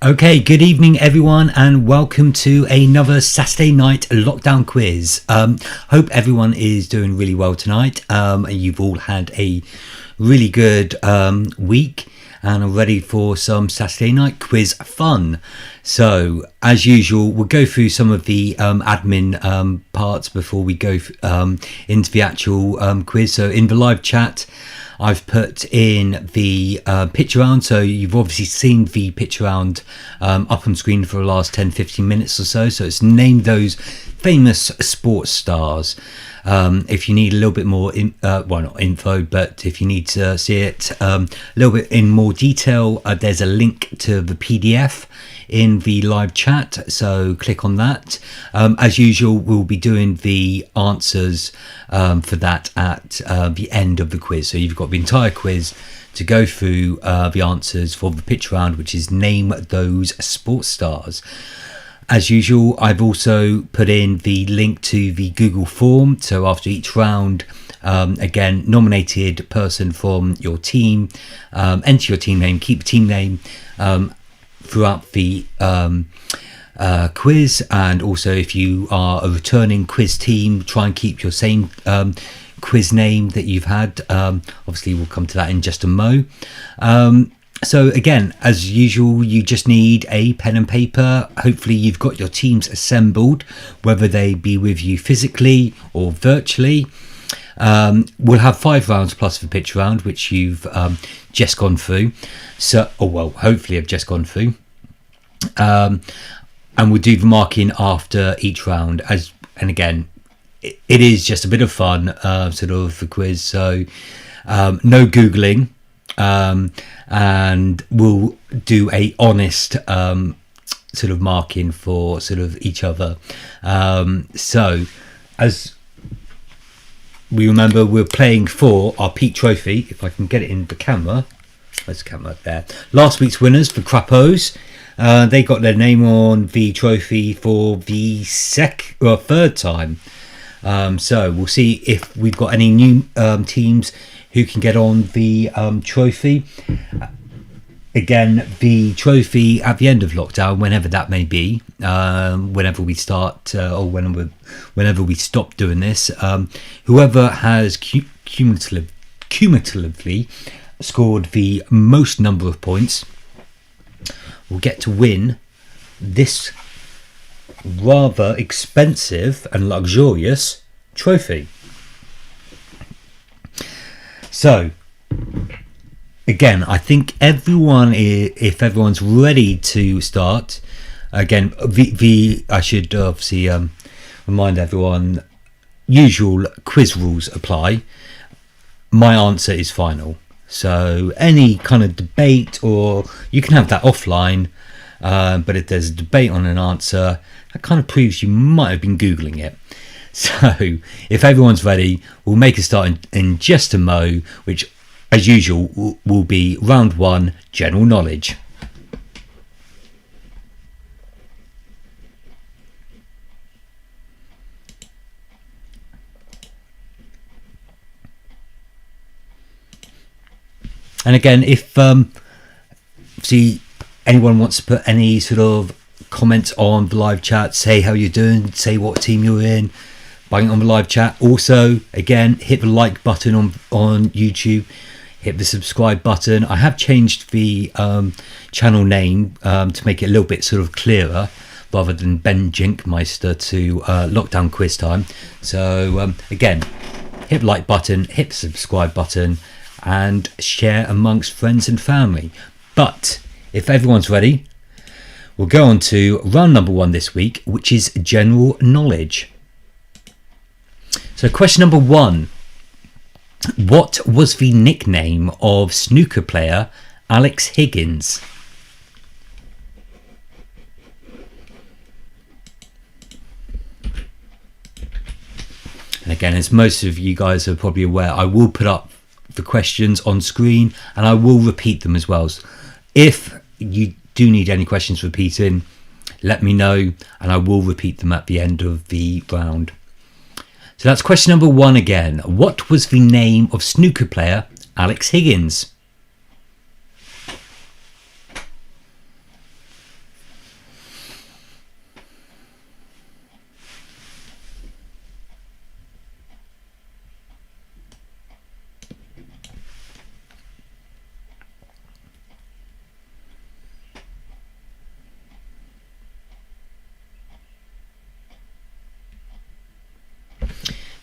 Okay, good evening everyone and welcome to another Saturday night lockdown quiz. Hope everyone is doing really well tonight and you've all had a really good week and are ready for some Saturday night quiz fun. So as usual, we'll go through some of the admin parts before we go into the actual quiz. So in the live chat, I've put in the pitch round, so you've obviously seen the pitch round up on screen for the last 10-15 minutes or so. So it's named those famous sports stars. If you need a little bit more, not info, but if you need to see it a little bit in more detail, there's a link to the PDF in the live chat, so click on that. As usual, we'll be doing the answers for that at the end of the quiz. So you've got the entire quiz to go through the answers for the pitch round, which is name those sports stars. As usual, I've also put in the link to the Google form. So after each round, again, nominated person from your team, enter your team name, keep the team name throughout the quiz. And also if you are a returning quiz team, try and keep your same quiz name that you've had. Obviously, we'll come to that in just a mo. So again, as usual, you just need a pen and paper. Hopefully you've got your teams assembled, whether they be with you physically or virtually. We'll have 5 rounds plus the pitch round, which you've just gone through. Hopefully I've just gone through. And we'll do the marking after each round. And again, it is just a bit of fun, sort of the quiz. So no Googling. And we'll do a honest sort of marking for sort of each other. So as we remember, we're playing for our Peak trophy. If I can get it in the camera. There's the camera there. Last week's winners, the Crappos. They got their name on the trophy for the third time. So we'll see if we've got any new teams who can get on the trophy. Again, the trophy at the end of lockdown, whenever that may be, whenever we start or whenever we stop doing this, whoever has cumulatively scored the most number of points will get to win this rather expensive and luxurious trophy. So again, I think if everyone's ready to start, again, I should obviously remind everyone, usual quiz rules apply. My answer is final. So any kind of debate, or you can have that offline, but if there's a debate on an answer, that kind of proves you might have been Googling it. So if everyone's ready, we'll make a start in just a mo, which as usual will be round 1, general knowledge. And again, if anyone wants to put any sort of comments on the live chat, say how you're doing, say what team you're in, bang it on the live chat. Also, again, hit the like button on YouTube, hit the subscribe button. I have changed the channel name to make it a little bit sort of clearer, rather than Ben Jinkmeister to Lockdown Quiz Time. So again, hit the like button, hit the subscribe button, and share amongst friends and family. But if everyone's ready, we'll go on to round number 1 this week, which is general knowledge. So question number 1. What was the nickname of snooker player Alex Higgins? And again, as most of you guys are probably aware, I will put up the questions on screen and I will repeat them as well. If you do need any questions repeating, let me know and I will repeat them at the end of the round. So that's question number 1 again. What was the name of snooker player Alex Higgins?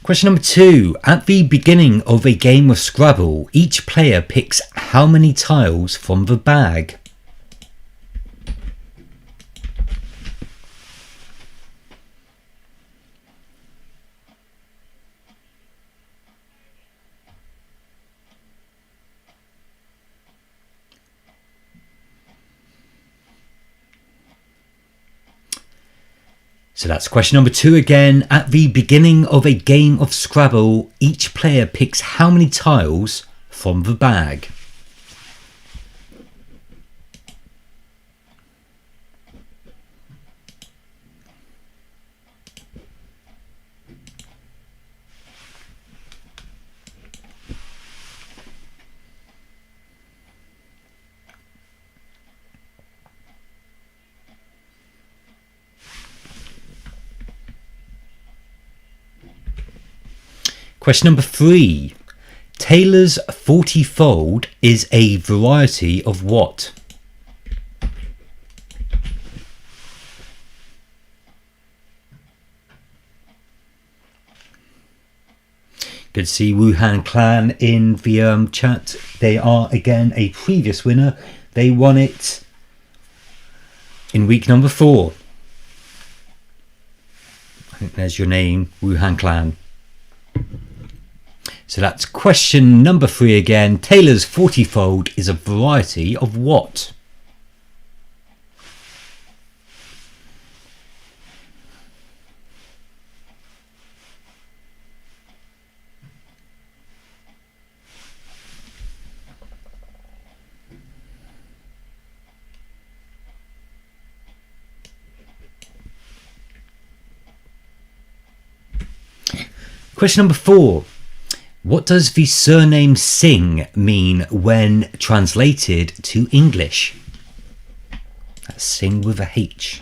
Question number 2. At the beginning of a game of Scrabble, each player picks how many tiles from the bag? So that's question number 2 again. At the beginning of a game of Scrabble, each player picks how many tiles from the bag? Question number 3. Taylor's 40-fold is a variety of what? Good to see Wuhan Clan in the chat. They are again a previous winner. They won it in week number 4. I think there's your name, Wuhan Clan. So that's question number 3 again. Taylor's 40-fold is a variety of what? Question number 4. What does the surname Singh mean when translated to English? That's Singh with a H.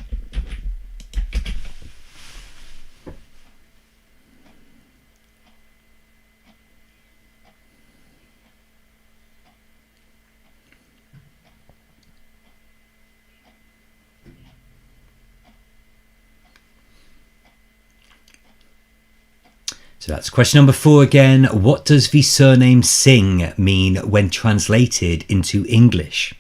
So that's question number 4 again. What does the surname Singh mean when translated into English?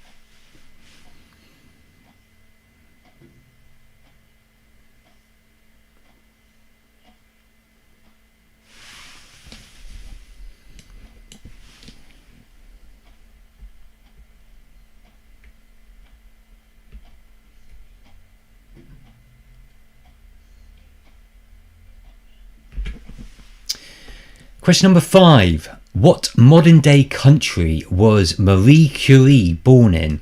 Question number 5. What modern day country was Marie Curie born in?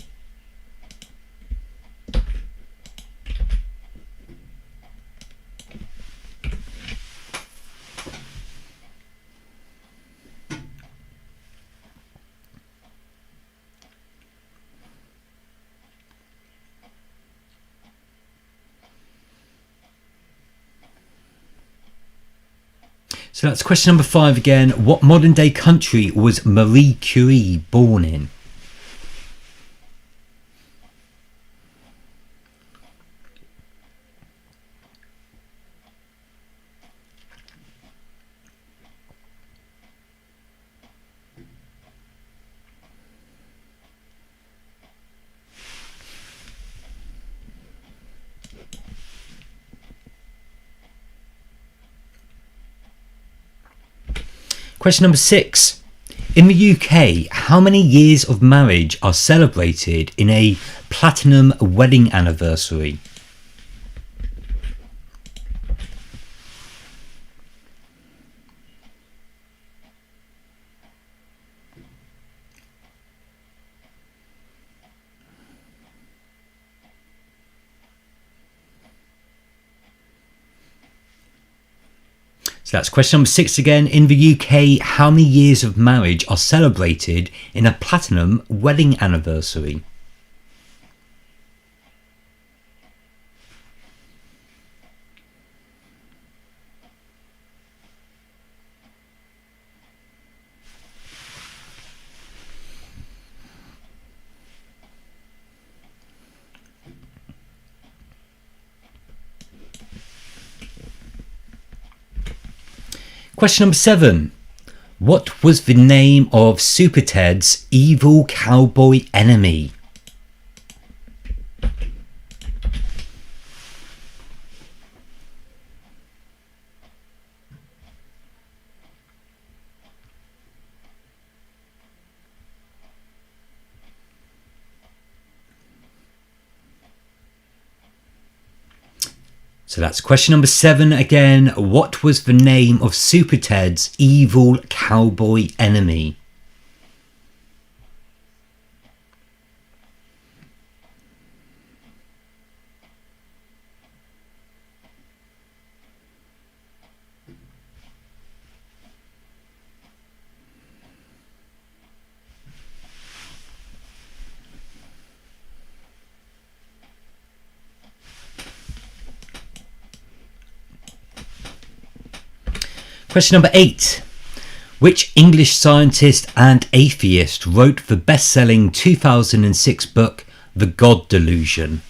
So that's question number 5 again. What modern day country was Marie Curie born in? Question number 6. In the UK, how many years of marriage are celebrated in a platinum wedding anniversary? So that's question number 6 again. In the UK, how many years of marriage are celebrated in a platinum wedding anniversary? Question number 7. What was the name of Super Ted's evil cowboy enemy? So that's question number 7 again. What was the name of Super Ted's evil cowboy enemy? Question number 8. Which English scientist and atheist wrote the best-selling 2006 book, The God Delusion?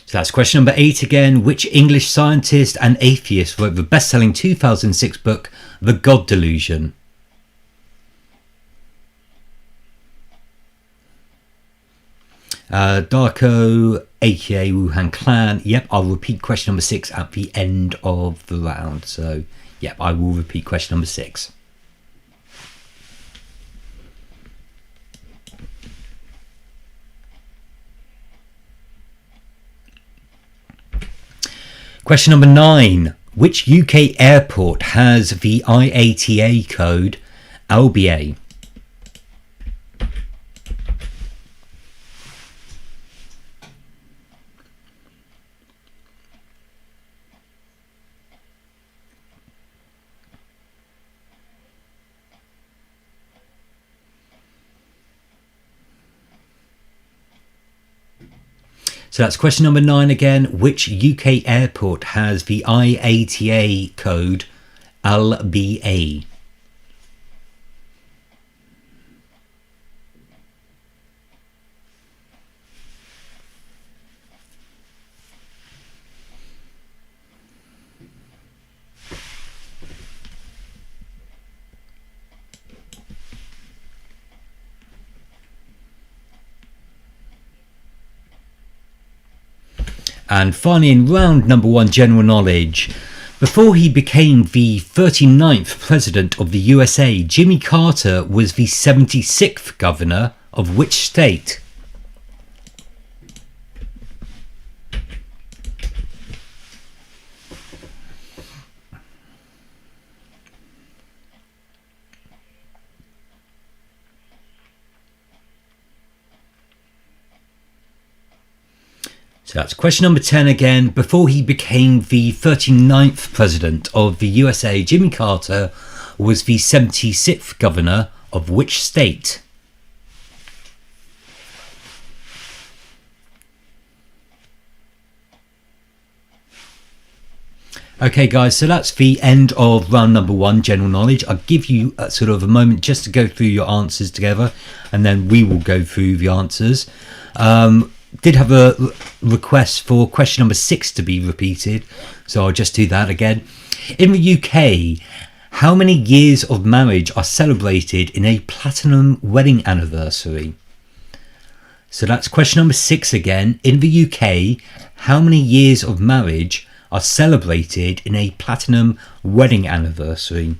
So that's question number 8 again. Which English scientist and atheist wrote the best-selling 2006 book, The God Delusion? Darko, aka Wuhan Clan. Yep, I'll repeat question number 6 at the end of the round. So, yep, I will repeat question number 6. Question number 9. Which UK airport has the IATA code LBA? So that's question number 9 again. Which UK airport has the IATA code LBA? And finally, in round number 1, general knowledge. Before he became the 39th president of the USA, Jimmy Carter was the 76th governor of which state? So that's question number 10 again. Before he became the 39th president of the USA, Jimmy Carter was the 76th governor of which state? Okay guys, so that's the end of round number 1, general knowledge. I'll give you sort of a moment just to go through your answers together, and then we will go through the answers. Did have a request for question number 6 to be repeated, so I'll just do that again. In the UK, how many years of marriage are celebrated in a platinum wedding anniversary? So that's question number 6 again. In the UK, how many years of marriage are celebrated in a platinum wedding anniversary?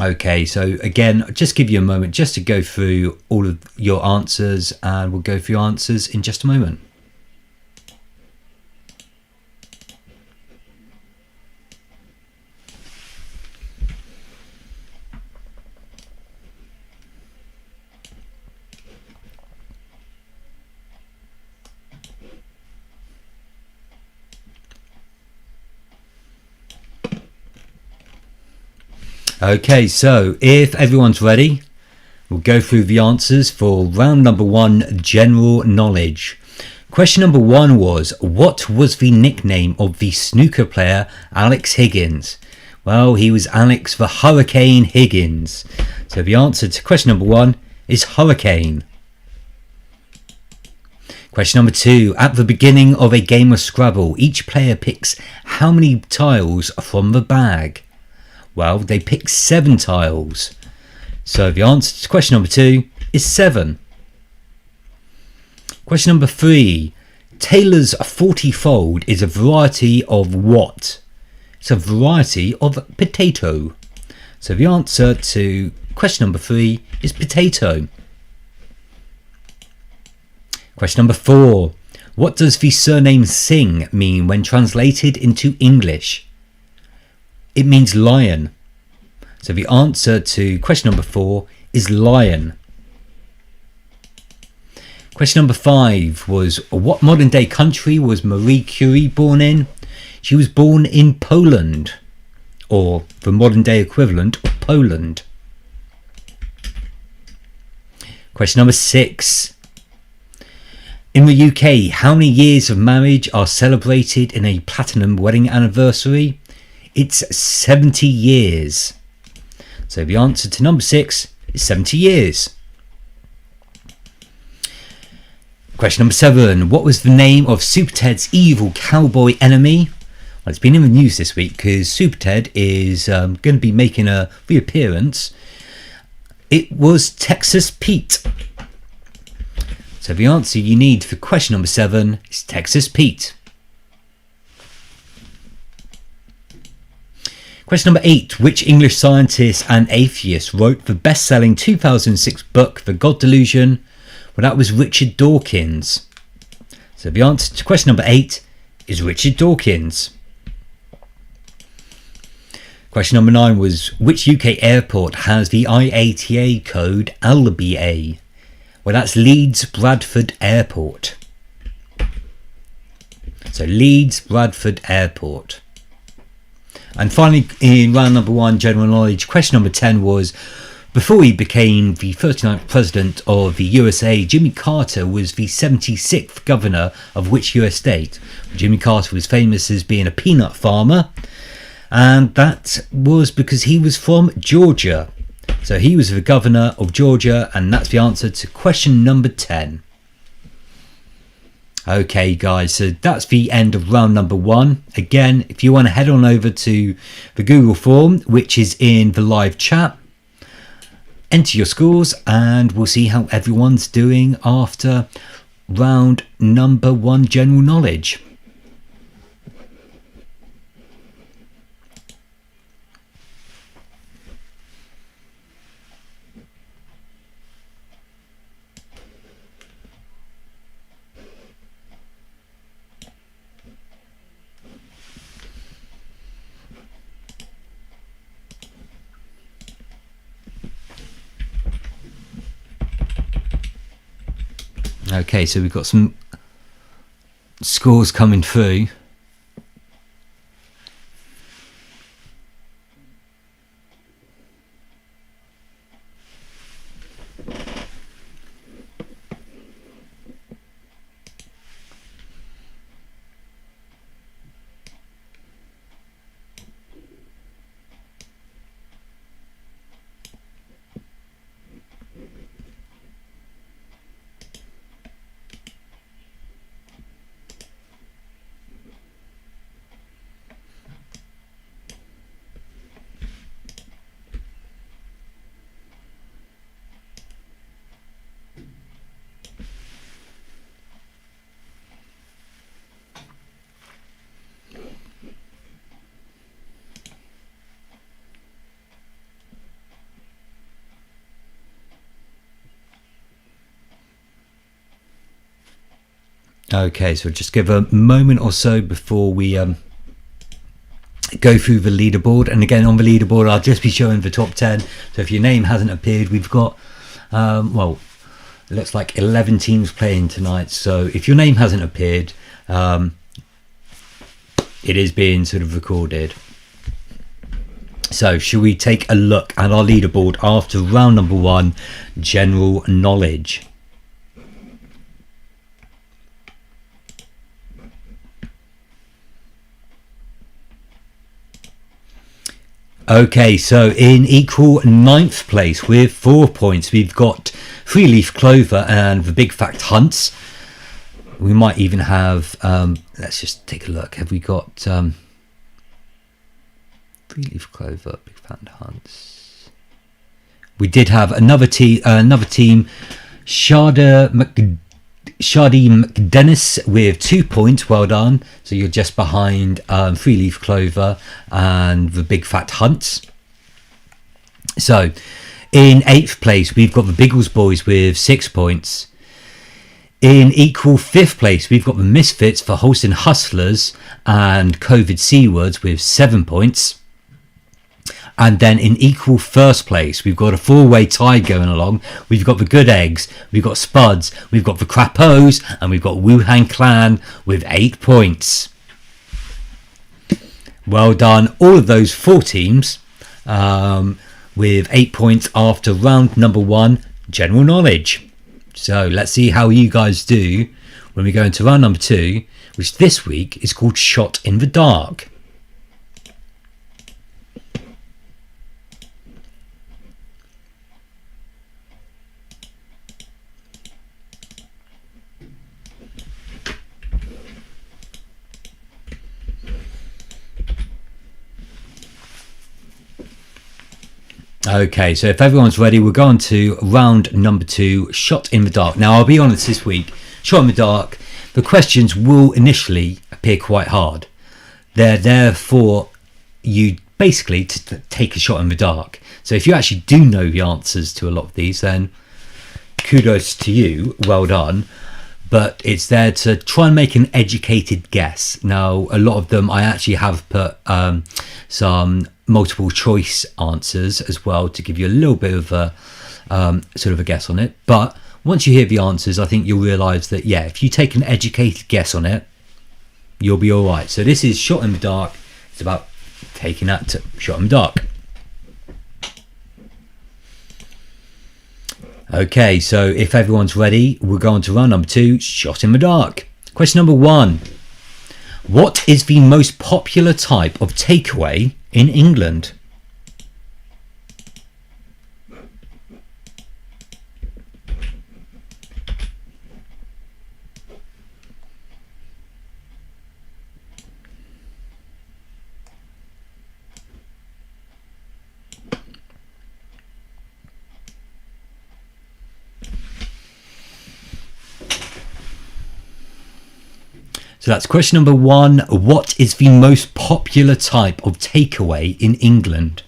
Okay, so again, just give you a moment just to go through all of your answers, and we'll go through your answers in just a moment. Okay, so if everyone's ready, We'll go through the answers for round number 1, general knowledge. Question number 1 was, what was the nickname of the snooker player Alex Higgins? Well, he was Alex the Hurricane Higgins. So the answer to question number 1 is Hurricane. Question number 2. At the beginning of a game of Scrabble, each player picks how many tiles from the bag? Well, they pick 7 tiles. So the answer to question number 2 is 7. Question number 3. Taylor's 40-fold is a variety of what? It's a variety of potato. So the answer to question number 3 is potato. Question number 4. What does the surname Singh mean when translated into English? It means lion. So the answer to question number 4 is lion. Question number 5 was, what modern day country was Marie Curie born in? She was born in Poland, or the modern day equivalent of Poland. Question number 6. In the UK, how many years of marriage are celebrated in a platinum wedding anniversary? It's 70 years. So the answer to number 6 is 70 years. Question number 7. What was the name of Super Ted's evil cowboy enemy? Well, it's been in the news this week because Super Ted is going to be making a reappearance. It was Texas Pete. So the answer you need for question number 7 is Texas Pete. Question number 8. Which English scientist and atheist wrote the best-selling 2006 book, The God Delusion? Well, that was Richard Dawkins. So the answer to question number 8 is Richard Dawkins. Question number 9 was, which UK airport has the IATA code LBA? Well, that's Leeds Bradford Airport. So Leeds Bradford Airport. And finally, in round number 1, general knowledge, question number 10 was, before he became the 39th president of the USA, Jimmy Carter was the 76th governor of which US state? Jimmy Carter was famous as being a peanut farmer, and that was because he was from Georgia. So he was the governor of Georgia, and that's the answer to question number 10. Okay guys, so that's the end of round number 1. Again, if you want to head on over to the Google form, which is in the live chat, enter your scores and we'll see how everyone's doing after round number 1, general knowledge. Okay, so we've got some scores coming through. Okay, so just give a moment or so before we go through the leaderboard. And again, on the leaderboard, I'll just be showing the top 10. So if your name hasn't appeared, we've got, well, it looks like 11 teams playing tonight. So if your name hasn't appeared, it is being sort of recorded. So should we take a look at our leaderboard after round number 1, general knowledge? Okay, so in equal 9th place with 4 points, we've got 3-leaf clover and the big fat hunts. We might even have, let's just take a look. Have we got 3-leaf clover, big fat hunts? We did have another team, Shardy McDennis with 2 points. Well done. So you're just behind 3-leaf clover and the big fat hunts. So in 8th place, we've got the Biggles boys with 6 points. In equal 5th place, we've got the Misfits for Holston Hustlers and COVID Seawards with 7 points. And then in equal 1st place, we've got a 4-way tie going along. We've got the Good Eggs, we've got Spuds, we've got the Crapos, and we've got Wuhan Clan with 8 points. Well done, all of those 4 teams with 8 points after round number 1, general knowledge. So let's see how you guys do when we go into round number 2, which this week is called Shot in the Dark. Okay, so if everyone's ready, we'll go on to round number 2, Shot in the Dark. Now, I'll be honest this week, Shot in the Dark, the questions will initially appear quite hard. They're there for you basically to take a shot in the dark. So if you actually do know the answers to a lot of these, then kudos to you, well done. But it's there to try and make an educated guess. Now, a lot of them I actually have put some multiple choice answers as well to give you a little bit of a sort of a guess on it. But once you hear the answers, I think you'll realise that, yeah, if you take an educated guess on it, you'll be all right. So this is Shot in the Dark. It's about taking that to Shot in the Dark. Okay, so if everyone's ready, we'll go on to round number 2, Shot in the Dark. Question number 1. What is the most popular type of takeaway in England? So that's question number 1. What is the most popular type of takeaway in England?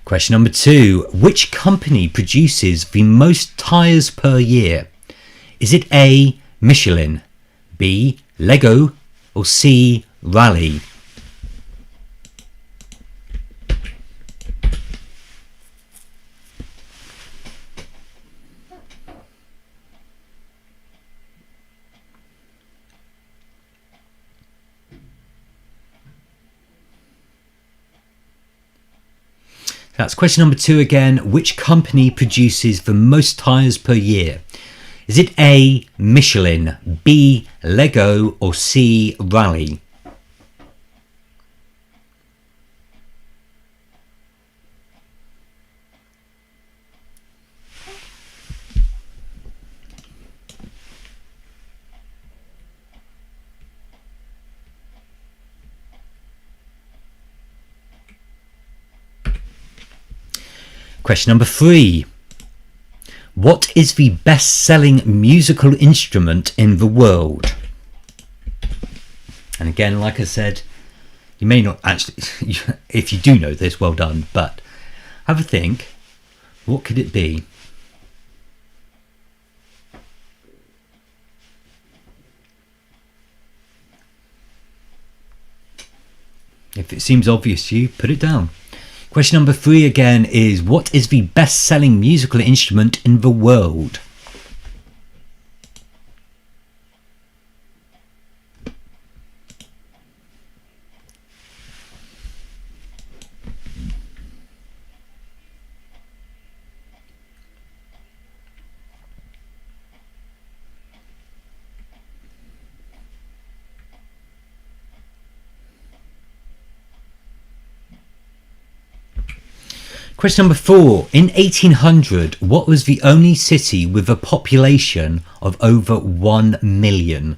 Question number 2. Which company produces the most tyres per year? Is it A, Michelin, B, Lego, or C, Raleigh? That's question number 2 again. Which company produces the most tyres per year? Is it A, Michelin, B, Lego, or C, Raleigh? Question number 3. What is the best-selling musical instrument in the world? And again, like I said, you may not actually, if you do know this, well done, but have a think. What could it be? If it seems obvious to you, put it down. Question number 3 again is, what is the best-selling musical instrument in the world? Question number 4. In 1800, what was the only city with a population of over 1 million?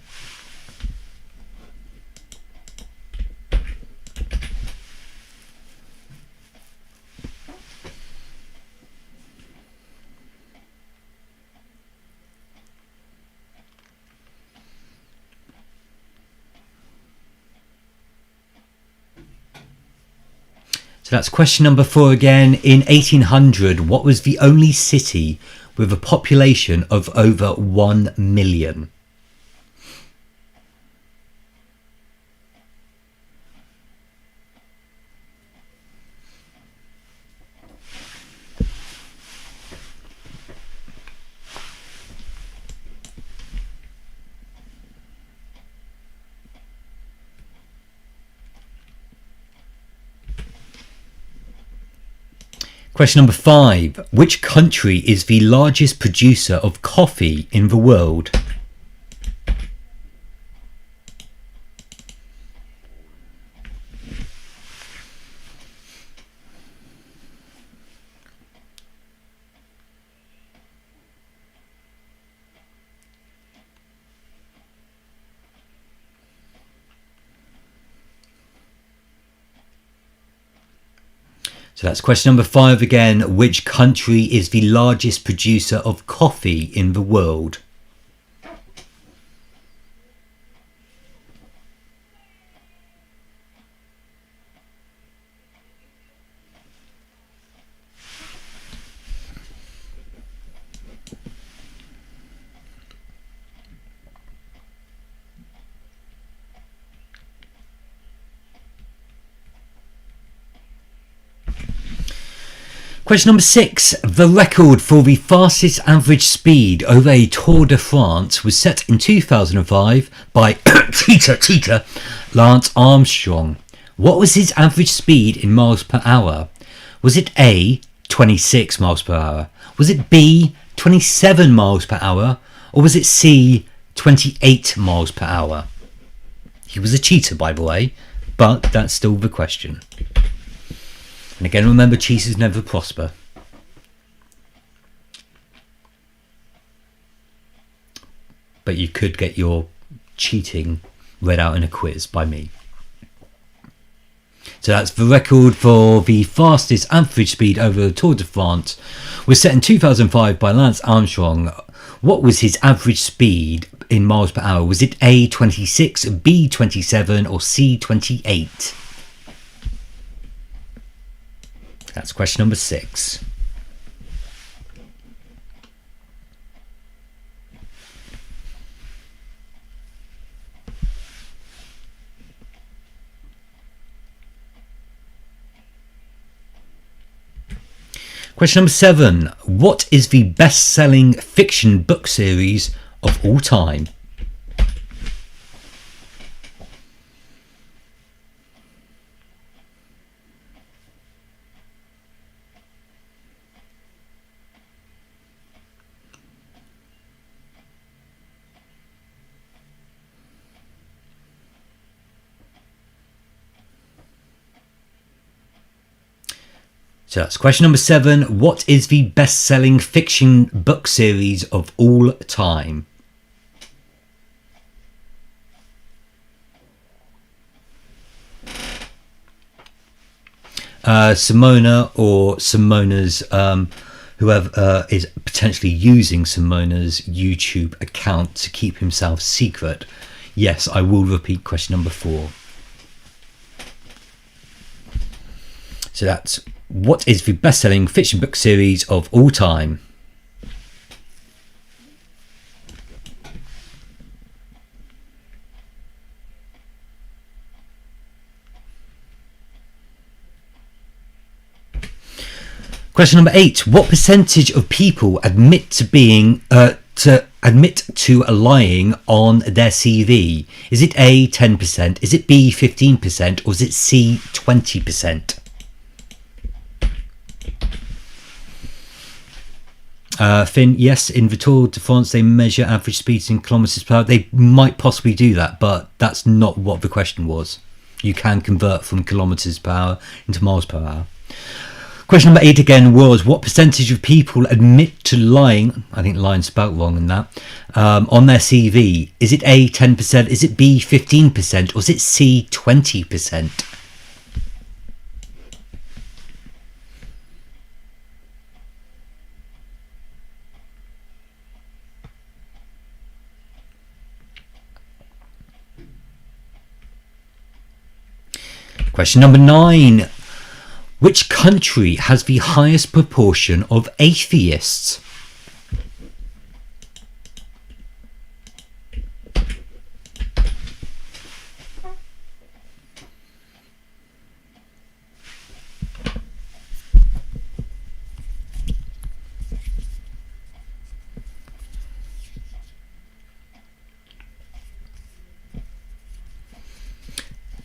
So that's question number 4 again. In 1800, what was the only city with a population of over 1 million? Question number 5. Which country is the largest producer of coffee in the world? So that's question number 5 again. Which country is the largest producer of coffee in the world? Question number 6. The record for the fastest average speed over a Tour de France was set in 2005 by Cheetah Lance Armstrong. What was his average speed in miles per hour? Was it A, 26 miles per hour? Was it B, 27 miles per hour? Or was it C, 28 miles per hour? He was a cheater, by the way, but that's still the question. And again, remember, cheaters never prosper. But you could get your cheating read out in a quiz by me. So that's the record for the fastest average speed over the Tour de France was set in 2005 by Lance Armstrong. What was his average speed in miles per hour? Was it A, 26, B, 27 or C, 28? That's question number 6. Question number 7. What is the best-selling fiction book series of all time? So that's question number 7. What is the best-selling fiction book series of all time? Simona or Simona's, whoever is potentially using Simona's YouTube account to keep himself secret. Yes, I will repeat question number 4. So that's, what is the best-selling fiction book series of all time? Question number 8. What percentage of people admit to lying on their CV? Is it A, 10%? Is it B, 15%? Or is it C, 20%? Finn, yes, in the Tour de France they measure average speeds in kilometres per hour. They might possibly do that, but that's not what the question was. You can convert from kilometres per hour into miles per hour. Question number 8 again was, what percentage of people admit to lying, I think lying spelt wrong in that, on their CV? Is it A, 10%? Is it B, 15%? Or is it C, 20%? Question number 9. Which country has the highest proportion of atheists?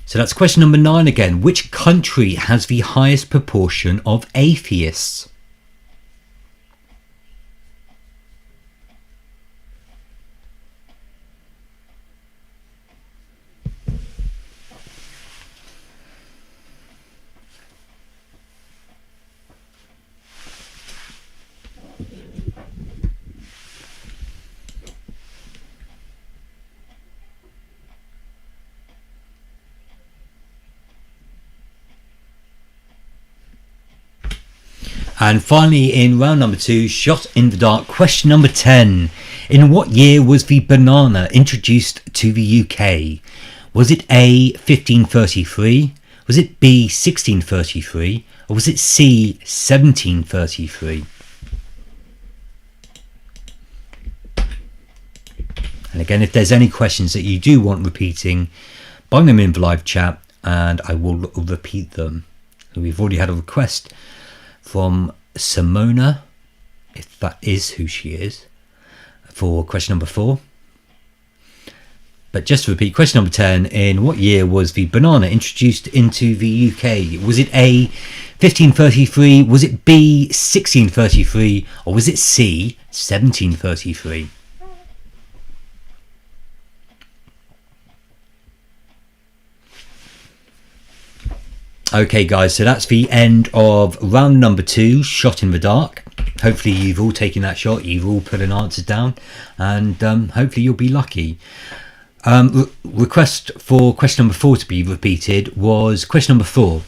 So that's question number 9 again. Which country has the highest proportion of atheists? And finally, in round number 2, shot in the dark, question number 10. In what year was the banana introduced to the UK? Was it A, 1533? Was it B, 1633? Or was it C, 1733? And again, if there's any questions that you do want repeating, bung them in the live chat and I will repeat them. So we've already had a request from Simona, if that is who she is, for question number 4. But just to repeat, question number 10, in what year was the banana introduced into the UK? Was it A, 1533, was it B, 1633, or was it C, 1733? Okay guys, so that's the end of round number 2, shot in the dark. Hopefully you've all taken that shot, you've all put an answer down, and hopefully you'll be lucky. Request for question number 4 to be repeated was question number 4.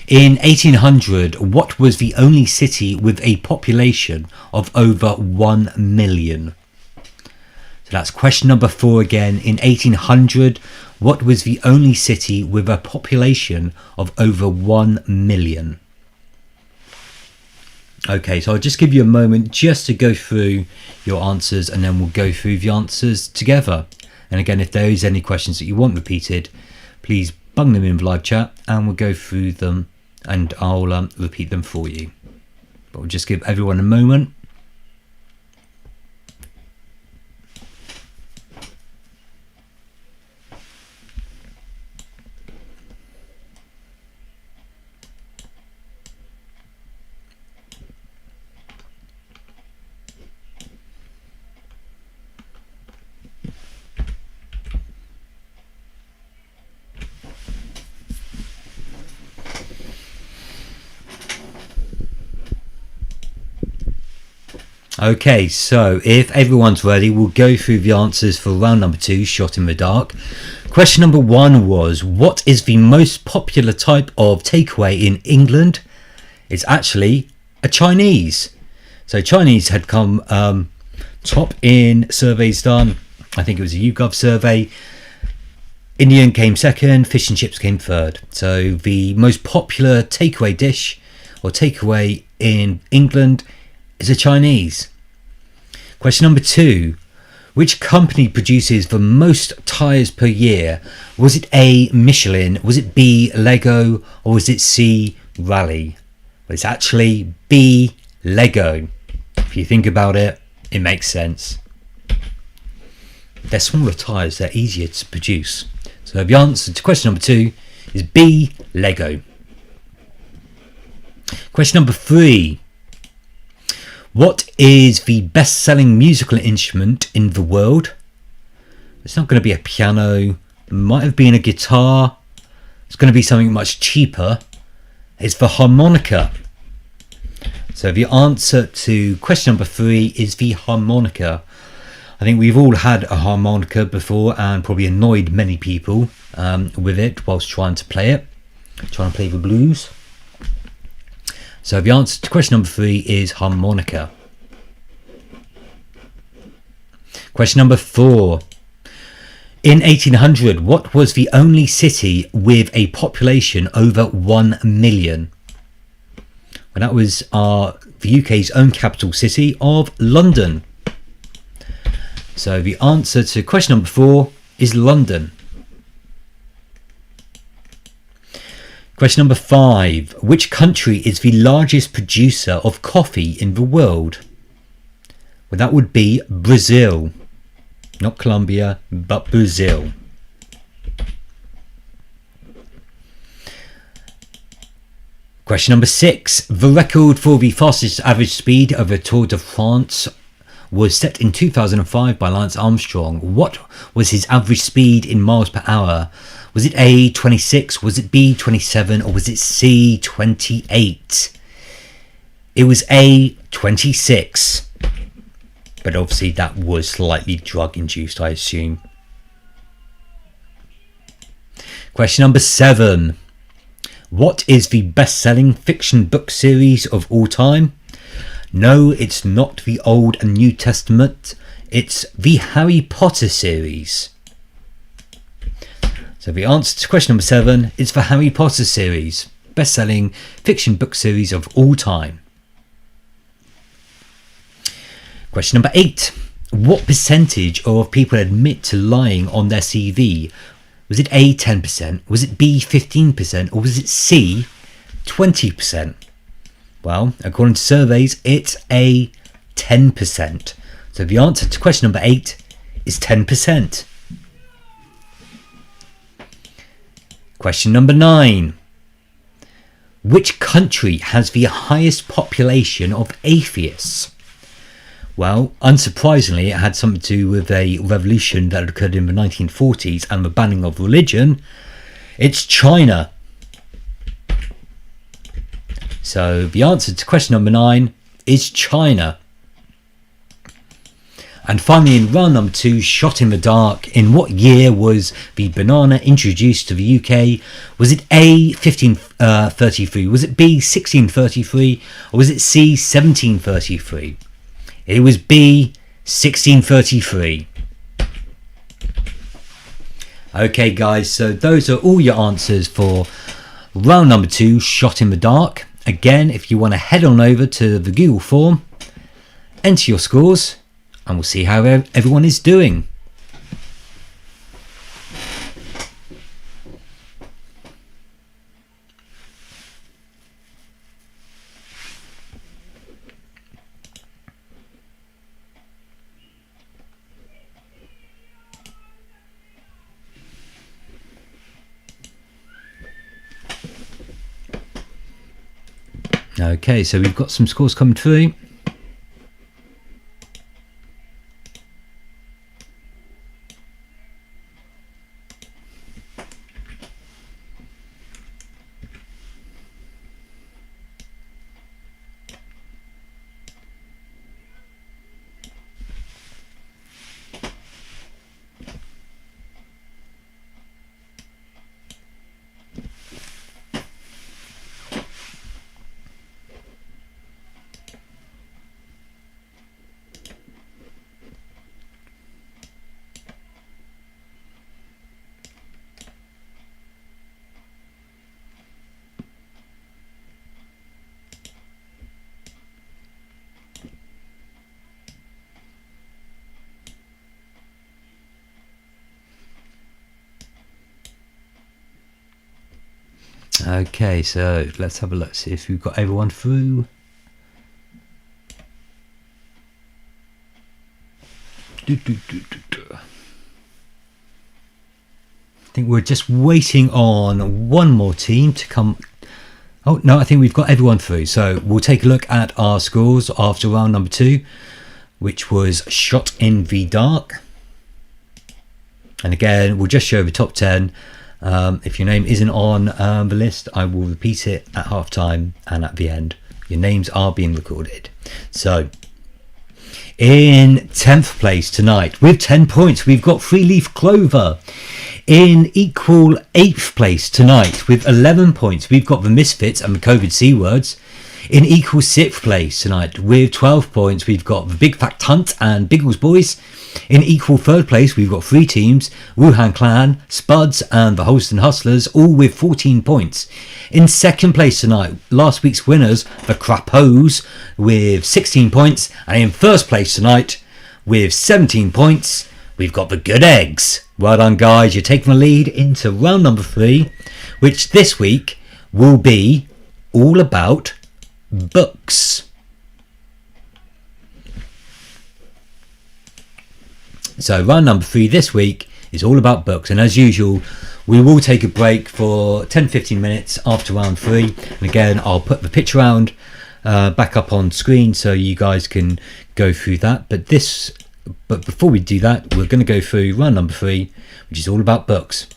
In 1800, what was the only city with a population of over 1 million? So that's question number 4 again. In 1800, what was the only city with a population of over 1 million? Okay, so I'll just give you a moment just to go through your answers and then we'll go through the answers together. And again, if there is any questions that you want repeated, please bung them in the live chat and we'll go through them and I'll repeat them for you. But we'll just give everyone a moment. Okay, so if everyone's ready, we'll go through the answers for round number 2, shot in the dark. Question number 1 was, what is the most popular type of takeaway in England? It's actually a Chinese. So Chinese had come top in surveys done. I think it was a YouGov survey. Indian came second, fish and chips came third. So the most popular takeaway dish or takeaway in England is a Chinese. Question number 2. Which company produces the most tyres per year? Was it A, Michelin? Was it B, Lego? Or was it C, Raleigh? But it's actually B, Lego. If you think about it, it makes sense. They're smaller tyres, they're easier to produce. So the answer to question number 2 is B, Lego. Question number 3. What is the best-selling musical instrument in the world? It's not going to be a piano. It might have been a guitar. It's going to be something much cheaper. It's the harmonica. So the answer to question number 3 is the harmonica. I think we've all had a harmonica before and probably annoyed many people with it whilst trying to play the blues. So the answer to question number 3 is harmonica. Question number 4. In 1800, what was the only city with a population over 1 million? Well, that was the UK's own capital city of London. So the answer to question number 4 is London. Question number 5. Which country is the largest producer of coffee in the world? Well, that would be Brazil. Not Colombia, but Brazil. Question number 6. The record for the fastest average speed of a Tour de France was set in 2005 by Lance Armstrong. What was his average speed in miles per hour? Was it A, 26, was it B, 27, or was it C, 28? It was A, 26. But obviously that was slightly drug-induced, I assume. Question number 7. What is the best-selling fiction book series of all time? No, it's not the Old and New Testament. It's the Harry Potter series. So the answer to question number 7 is the Harry Potter series, best-selling fiction book series of all time. Question number 8. What percentage of people admit to lying on their CV? Was it A, 10%? Was it B, 15%? Or was it C, 20%? Well, according to surveys, it's A, 10%. So the answer to question number 8 is 10%. Question number 9. Which country has the highest population of atheists? Well, unsurprisingly, it had something to do with a revolution that occurred in the 1940s and the banning of religion. It's China. So the answer to question number 9 is China. And finally, in round number 2, shot in the dark, in what year was the banana introduced to the UK? Was it A, 1533? Was it B, 1633? Or was it C, 1733? It was B, 1633. Okay guys, so those are all your answers for round number 2, shot in the dark. Again, if you want to head on over to the Google form, enter your scores, and we'll see how everyone is doing. Okay, so we've got some scores coming through. Okay, so let's have a look, see if we've got everyone through. I think we're just waiting on one more team to come. Oh no, I think we've got everyone through. So we'll take a look at our scores after round number 2, which was Shot in the Dark. And again, we'll just show the top 10. If your name isn't on the list, I will repeat it at half time and at the end. Your names are being recorded. So in 10th place tonight with 10 points, we've got Three Leaf Clover. In equal 8th place tonight with 11 points, we've got the Misfits and the COVID C Words. In equal 6th place tonight with 12 points, we've got the Big Fact Hunt and Biggles Boys. In equal 3rd place, we've got 3 teams, Wuhan Clan, Spuds and the Holston Hustlers, all with 14 points. In 2nd place tonight, last week's winners, the Crapos, with 16 points. And in 1st place tonight, with 17 points, we've got the Good Eggs. Well done, guys. You're taking the lead into round number 3, which this week will be all about books. So round number 3 this week is all about books, and as usual we will take a break for 10-15 minutes after round 3, and again I'll put the pitch round back up on screen so you guys can go through that, but before we do that, we're going to go through round number 3, which is all about books.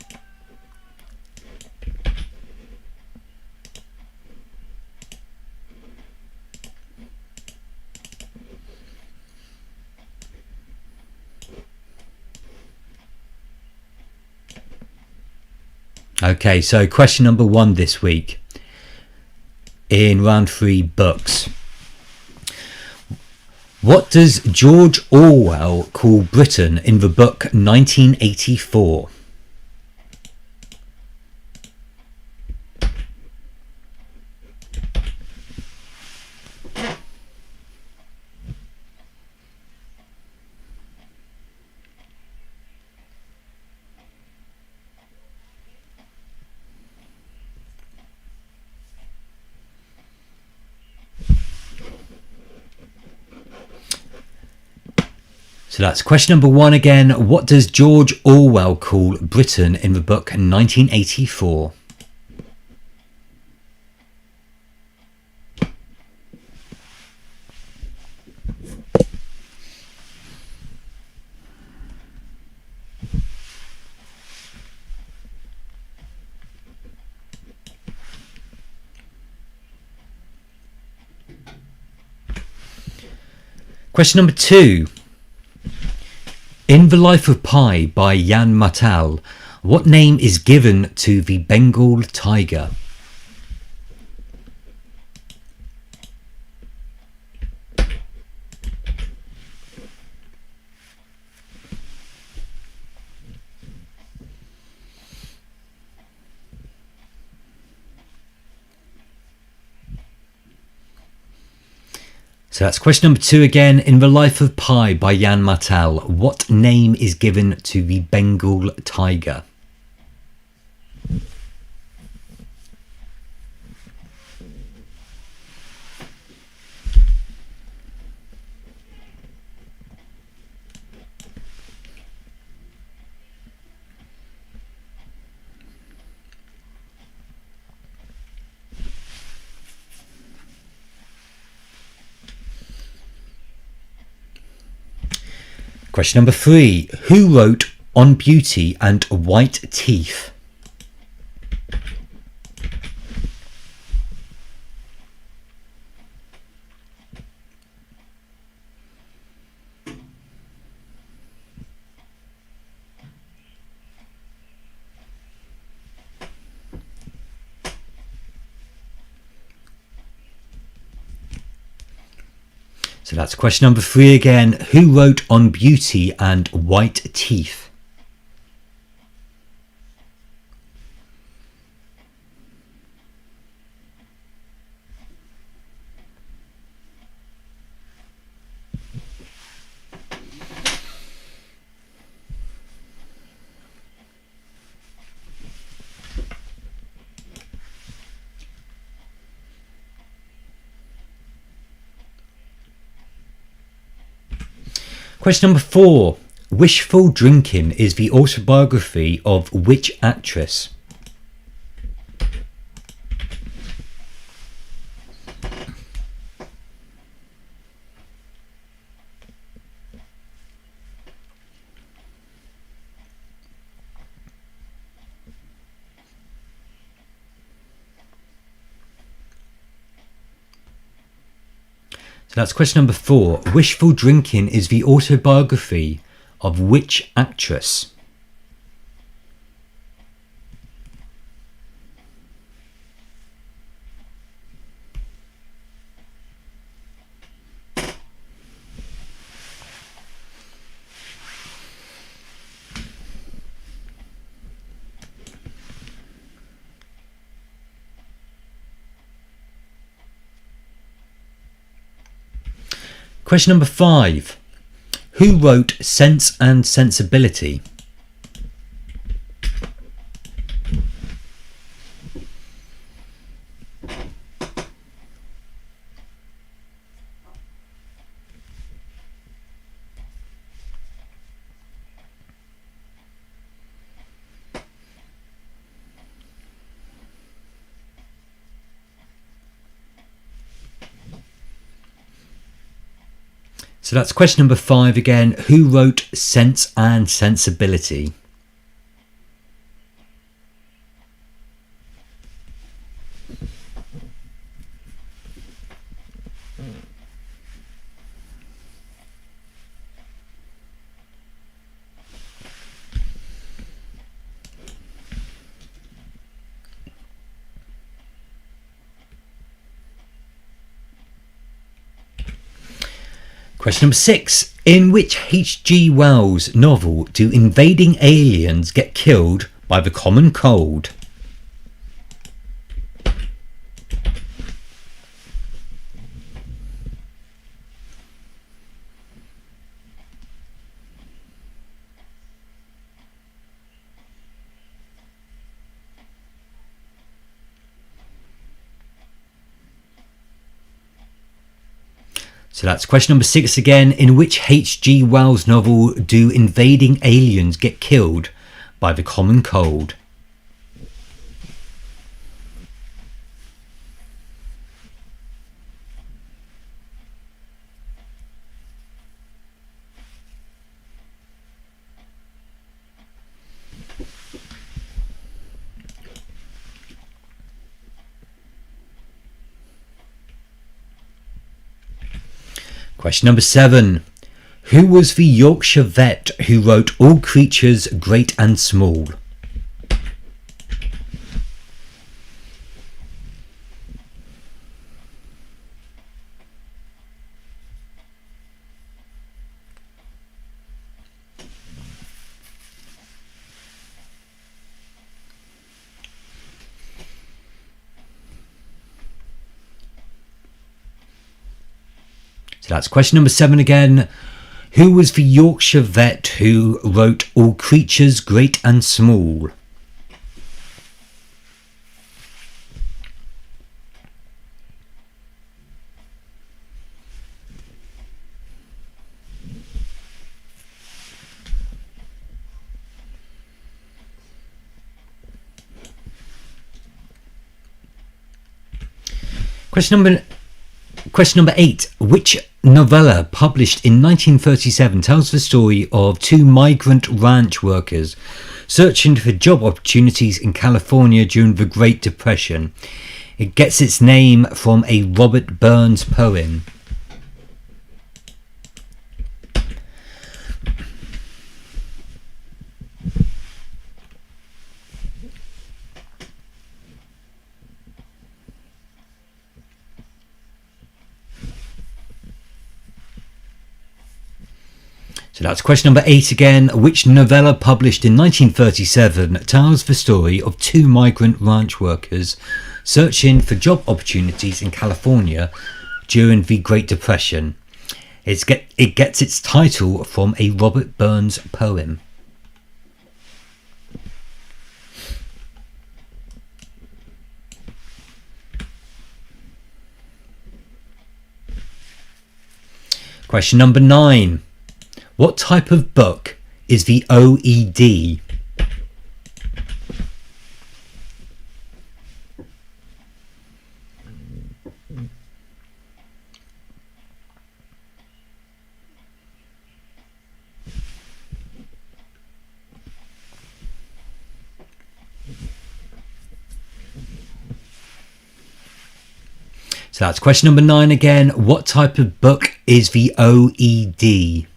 Okay, so question number 1 this week in round 3, books. What does George Orwell call Britain in the book 1984? So that's question number 1 again. What does George Orwell call Britain in the book 1984? Question number 2. In The Life of Pi by Jan Mattal, what name is given to the Bengal tiger? So that's question number 2 again. In The Life of Pi by Jan Mattal, what name is given to the Bengal tiger? Question number 3. Who wrote On Beauty and White Teeth? So that's question number 3 again. Who wrote On Beauty and White Teeth? Question number 4. Wishful Drinking is the autobiography of which actress? So that's question number 4. Wishful Drinking is the autobiography of which actress? Question number 5. Who wrote Sense and Sensibility? So that's question number 5 again. Who wrote Sense and Sensibility? Question number 6. In which H.G. Wells novel do invading aliens get killed by the common cold? So that's question number 6 again. In which H.G. Wells novel do invading aliens get killed by the common cold? Question number 7. Who was the Yorkshire vet who wrote All Creatures Great and Small? So that's question number 7 again. Who was the Yorkshire vet who wrote All Creatures Great and Small? Question number 8. Which novella published in 1937 tells the story of two migrant ranch workers searching for job opportunities in California during the Great Depression? It gets its name from a Robert Burns poem. So that's question number 8 again. Which novella published in 1937 tells the story of two migrant ranch workers searching for job opportunities in California during the Great Depression? It gets its title from a Robert Burns poem. Question number 9. What type of book is the OED? So that's question number 9 again. What type of book is the OED?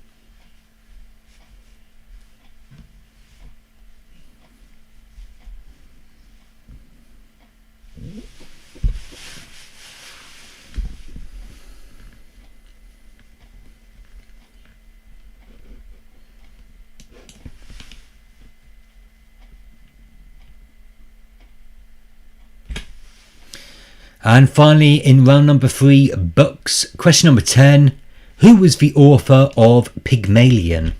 And finally, in round number 3, books. Question number 10. Who was the author of Pygmalion?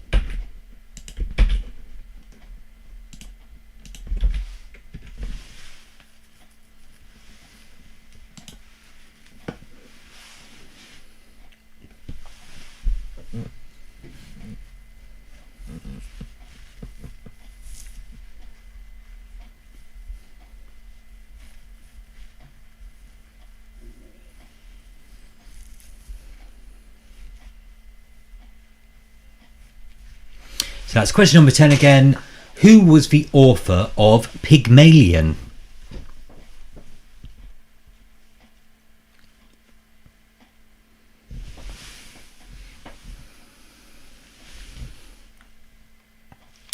So that's question number 10 again. Who was the author of Pygmalion?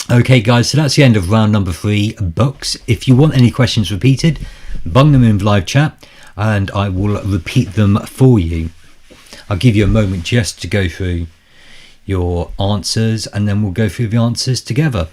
Okay guys, so that's the end of round number 3, books. If you want any questions repeated, bung them in live chat and I will repeat them for you. I'll give you a moment just to go through your answers and then we'll go through the answers together.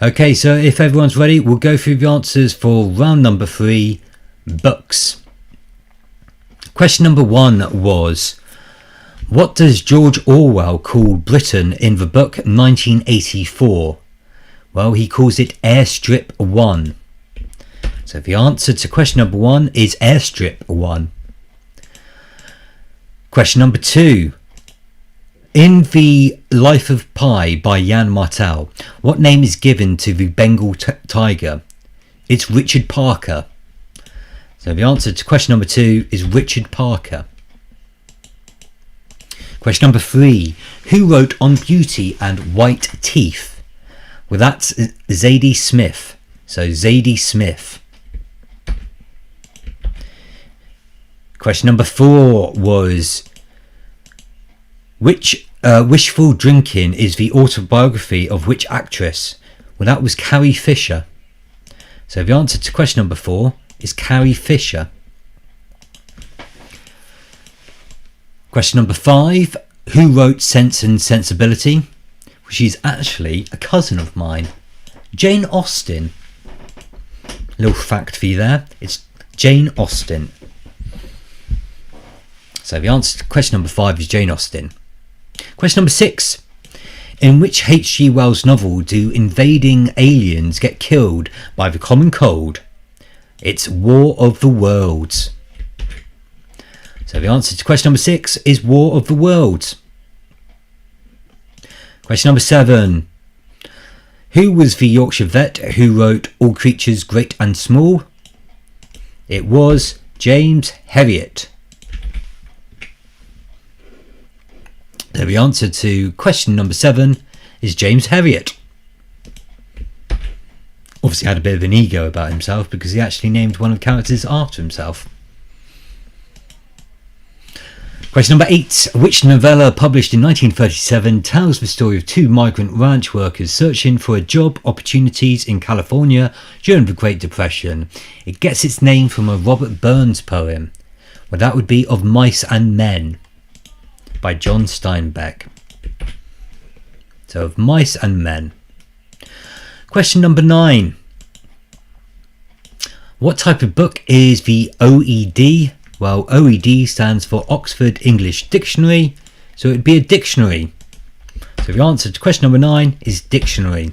Okay, so if everyone's ready, we'll go through the answers for round number 3, books. Question number 1 was, what does George Orwell call Britain in the book 1984? Well, he calls it Airstrip 1. So the answer to question number 1 is Airstrip 1. Question number 2. In The Life of Pi by Jan Martel, what name is given to the Bengal tiger? It's Richard Parker. So the answer to question number 2 is Richard Parker. Question number 3. Who wrote On Beauty and White Teeth? Well, that's Zadie Smith. So Zadie Smith. Question number 4 was, which Wishful Drinking is the autobiography of which actress? Well, that was Carrie Fisher. So the answer to question number 4 is Carrie Fisher. Question number 5. Who wrote Sense and Sensibility? Well, she's actually a cousin of mine, Jane Austen. Little fact for you there. It's Jane Austen. So the answer to question number 5 is Jane Austen. Question number 6. In which H.G. Wells novel do invading aliens get killed by the common cold? It's War of the Worlds. So the answer to question number 6 is War of the Worlds. Question number 7. Who was the Yorkshire vet who wrote All Creatures Great and Small? It was James Herriot. So the answer to question number 7 is James Herriot. Obviously had a bit of an ego about himself because he actually named one of the characters after himself. Question number 8. Which novella published in 1937 tells the story of 2 migrant ranch workers searching for job opportunities in California during the Great Depression? It gets its name from a Robert Burns poem. Well, that would be Of Mice and Men by John Steinbeck. So Of Mice and Men. Question number 9. What type of book is the OED? Well, OED stands for Oxford English Dictionary, so it'd be a dictionary. So the answer to question number 9 is dictionary.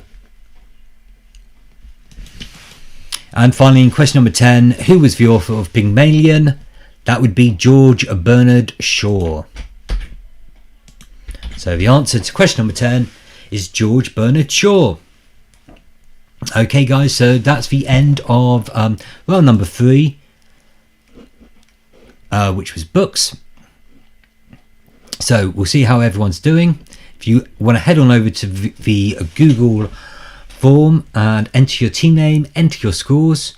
And finally, in question number 10, who was the author of Pygmalion? That would be George Bernard Shaw. So the answer to question number 10 is George Bernard Shaw. Okay, guys, so that's the end of round number 3, which was books. So we'll see how everyone's doing. If you want to head on over to the Google form and enter your team name, enter your scores,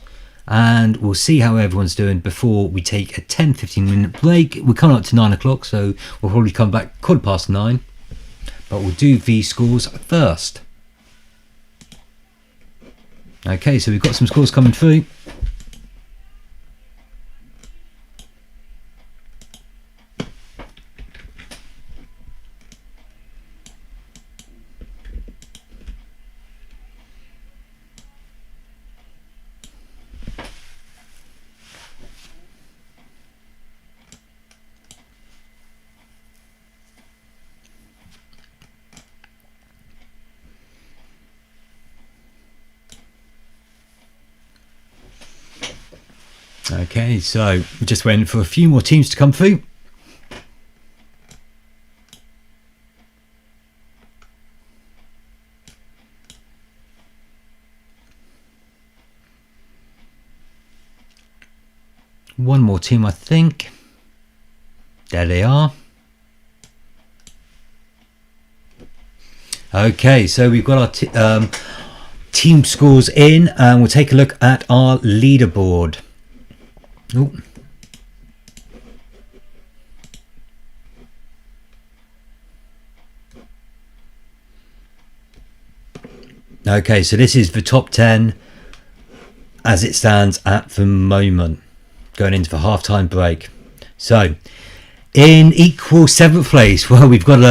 and we'll see how everyone's doing before we take a 10-15 minute break. We're coming up to 9 o'clock, so we'll probably come back 9:15, but we'll do the scores first. Okay, so we've got some scores coming through. Okay, so we're just waiting for a few more teams to come through. One more team, I think. There they are. Okay, so we've got our team scores in, and we'll take a look at our leaderboard. Ooh. Okay, so this is the top 10 as it stands at the moment, going into the half-time break. So in equal 7th place, well, we've got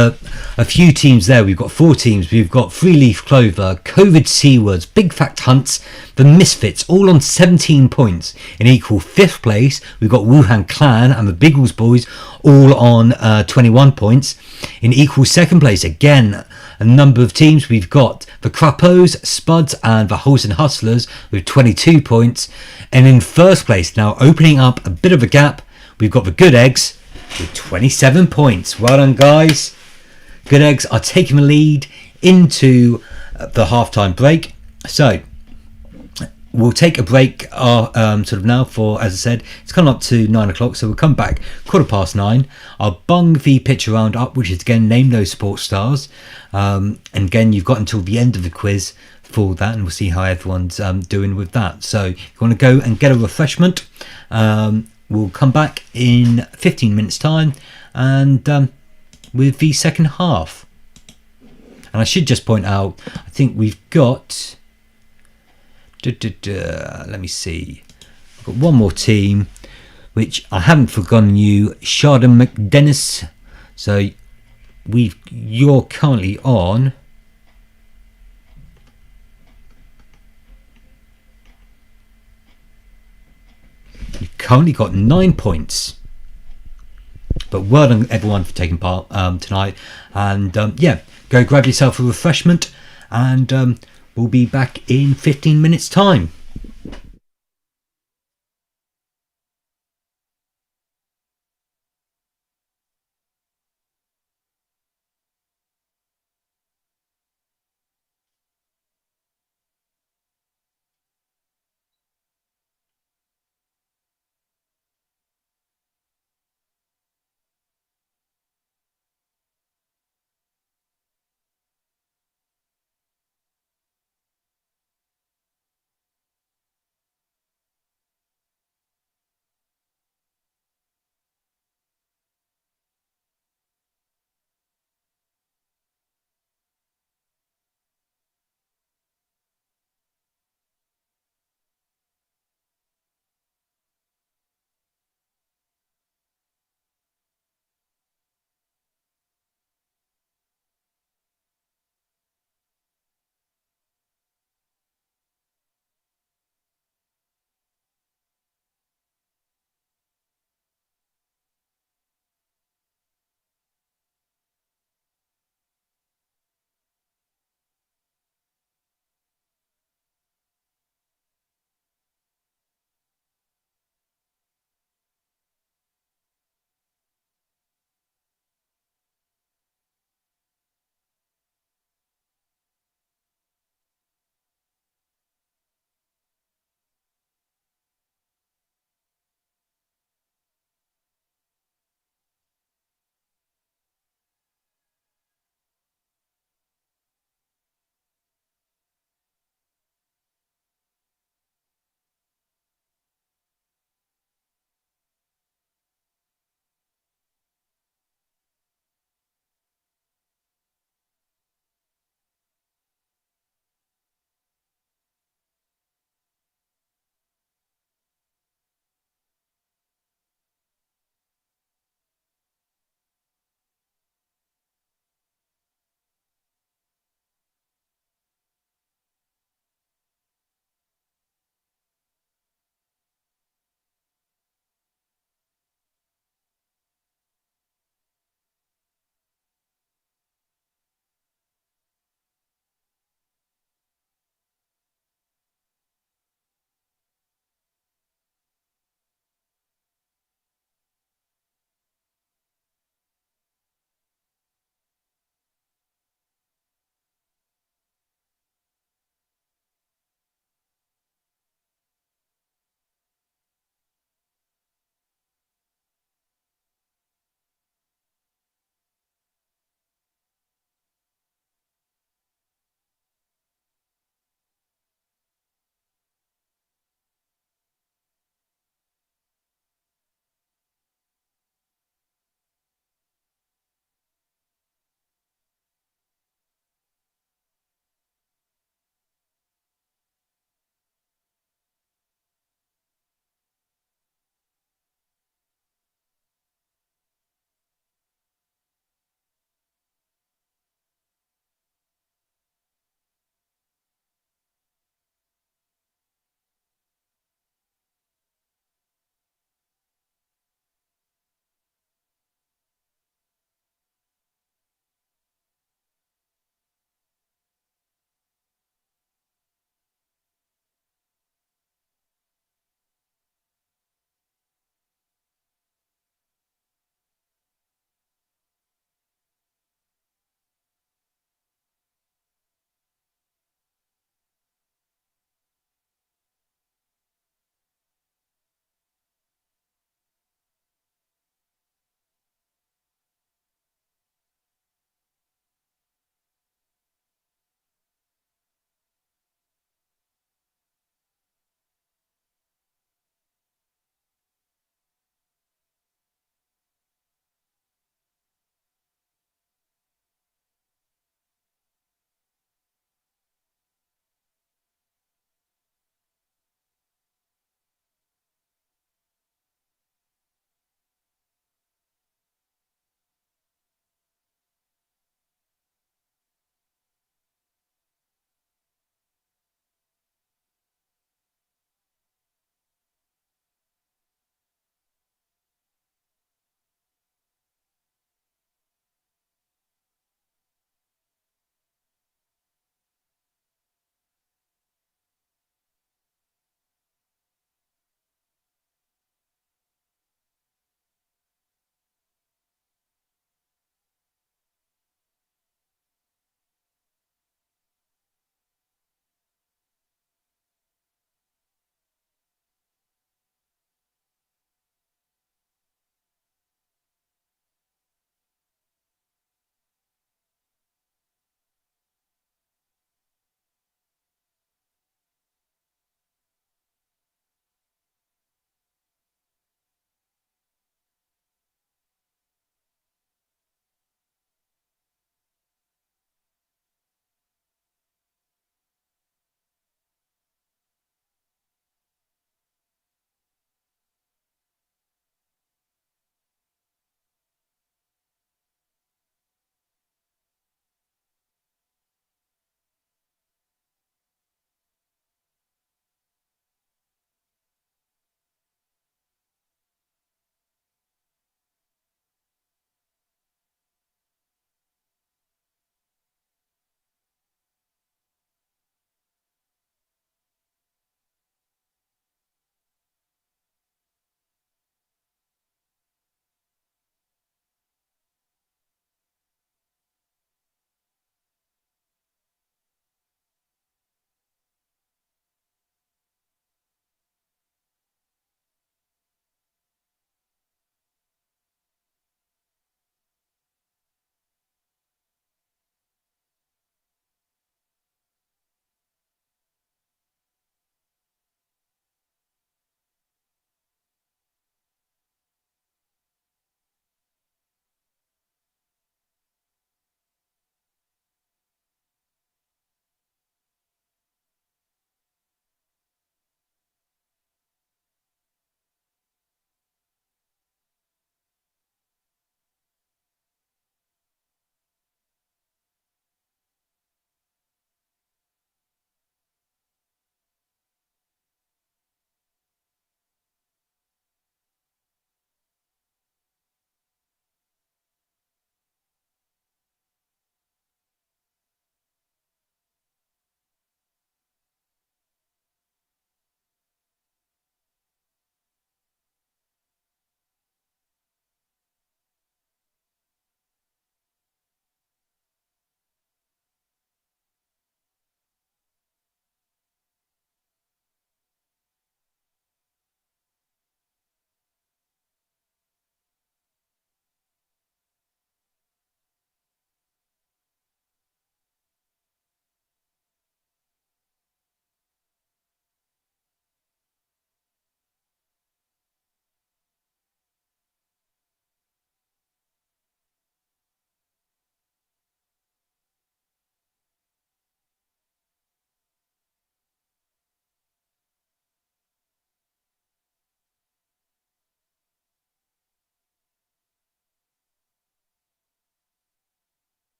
a few teams there. We've got 4 teams. We've got Three Leaf Clover, COVID Seawards, Big Fact Hunts, the Misfits, all on 17 points. In equal 5th place, we've got Wuhan Clan and the Biggles Boys, all on 21 points. In equal 2nd place, again, a number of teams. We've got the Crappos, Spuds and the Holson Hustlers with 22 points. And in 1st place, now opening up a bit of a gap, we've got the Good Eggs with 27 points. Well done, guys. Good Eggs are taking the lead into the halftime break. So we'll take a break sort of now for, as I said, it's coming up to 9 o'clock, so we'll come back 9:15. I'll bung the picture round up, which is again name those sports stars, and again you've got until the end of the quiz for that, and we'll see how everyone's doing with that. So if you want to go and get a refreshment, we'll come back in 15 minutes time and with the second half. And I should just point out, I think we've got let me see, I've got one more team which I haven't forgotten you, Shardon McDennis. So you're currently on you've currently got 9 points. But well done everyone for taking part tonight, and yeah, go grab yourself a refreshment, and we'll be back in 15 minutes time.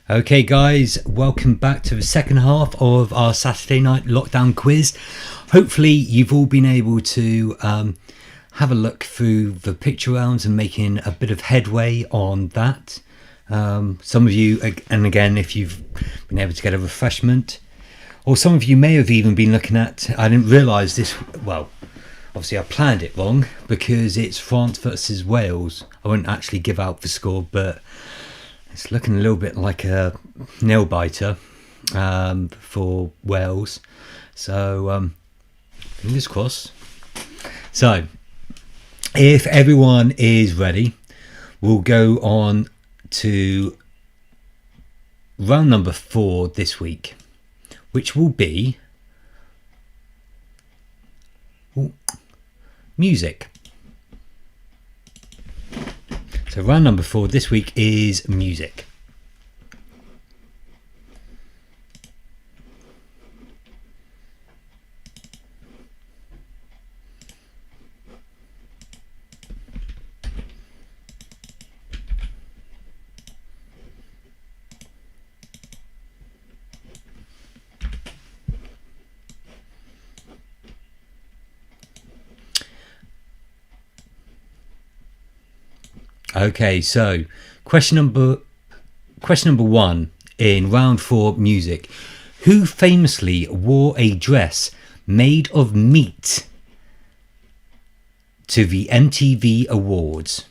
Okay, guys, welcome back to the second half of our Saturday night lockdown quiz. Hopefully, you've all been able to have a look through the picture rounds and making a bit of headway on that. Some of you, and again, if you've been able to get a refreshment, or some of you may have even been looking at, I didn't realise this, well, obviously I planned it wrong because it's France versus Wales. I won't actually give out the score, but it's looking a little bit like a nail biter for Wales. So fingers crossed. So if everyone is ready, we'll go on to round number 4 this week, which will be music. So round number 4 this week is music. Okay, so question number 1 in round 4 music. Who famously wore a dress made of meat to the MTV Awards?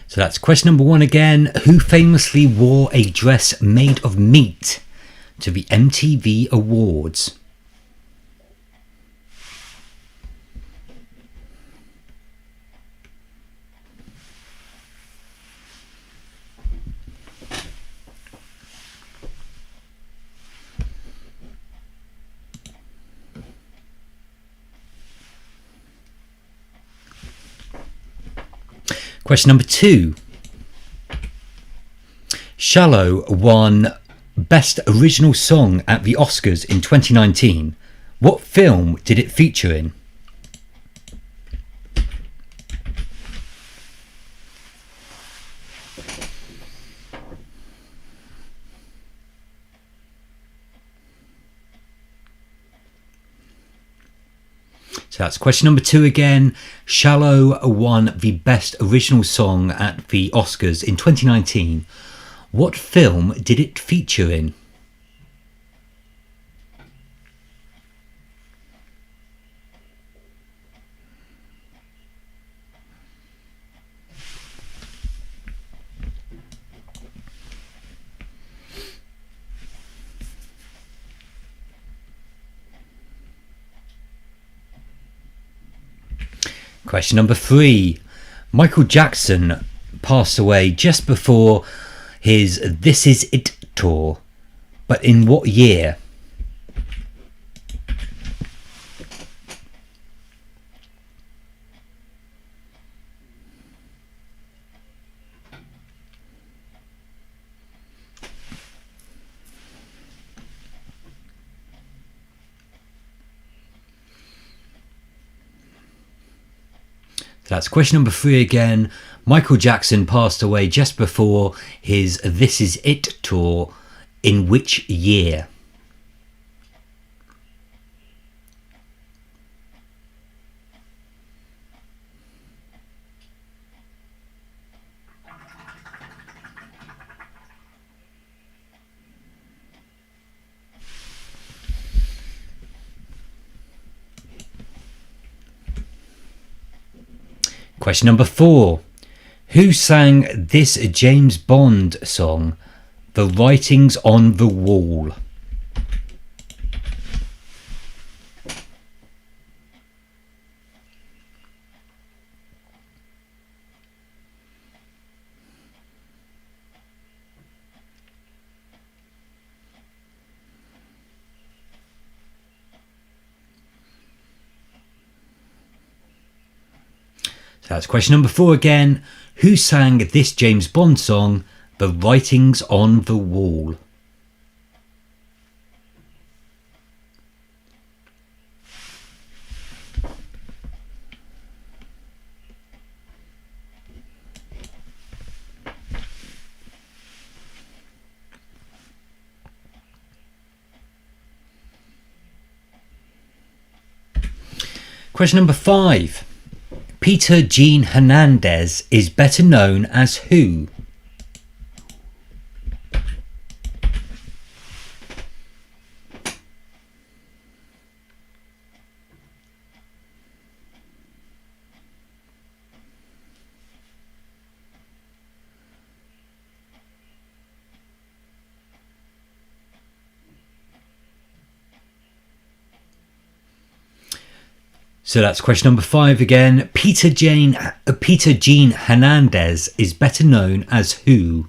So that's question number 1 again. Who famously wore a dress made of meat to the MTV Awards? Question number 2. Shallow won Best Original Song at the Oscars in 2019. What film did it feature in? So that's question number 2 again. Shallow won the Best Original Song at the Oscars in 2019. What film did it feature in? Question number 3. Michael Jackson passed away just before his This Is It tour, but in what year? That's question number 3 again. Michael Jackson passed away just before his This Is It tour. In which year? Question number 4. Who sang this James Bond song, The Writings on the Wall? So that's question number 4 again. Who sang this James Bond song, The Writings on the Wall? Question number 5. Peter Jean Hernandez is better known as who? So that's question number 5 again. Peter Jean Hernandez is better known as who?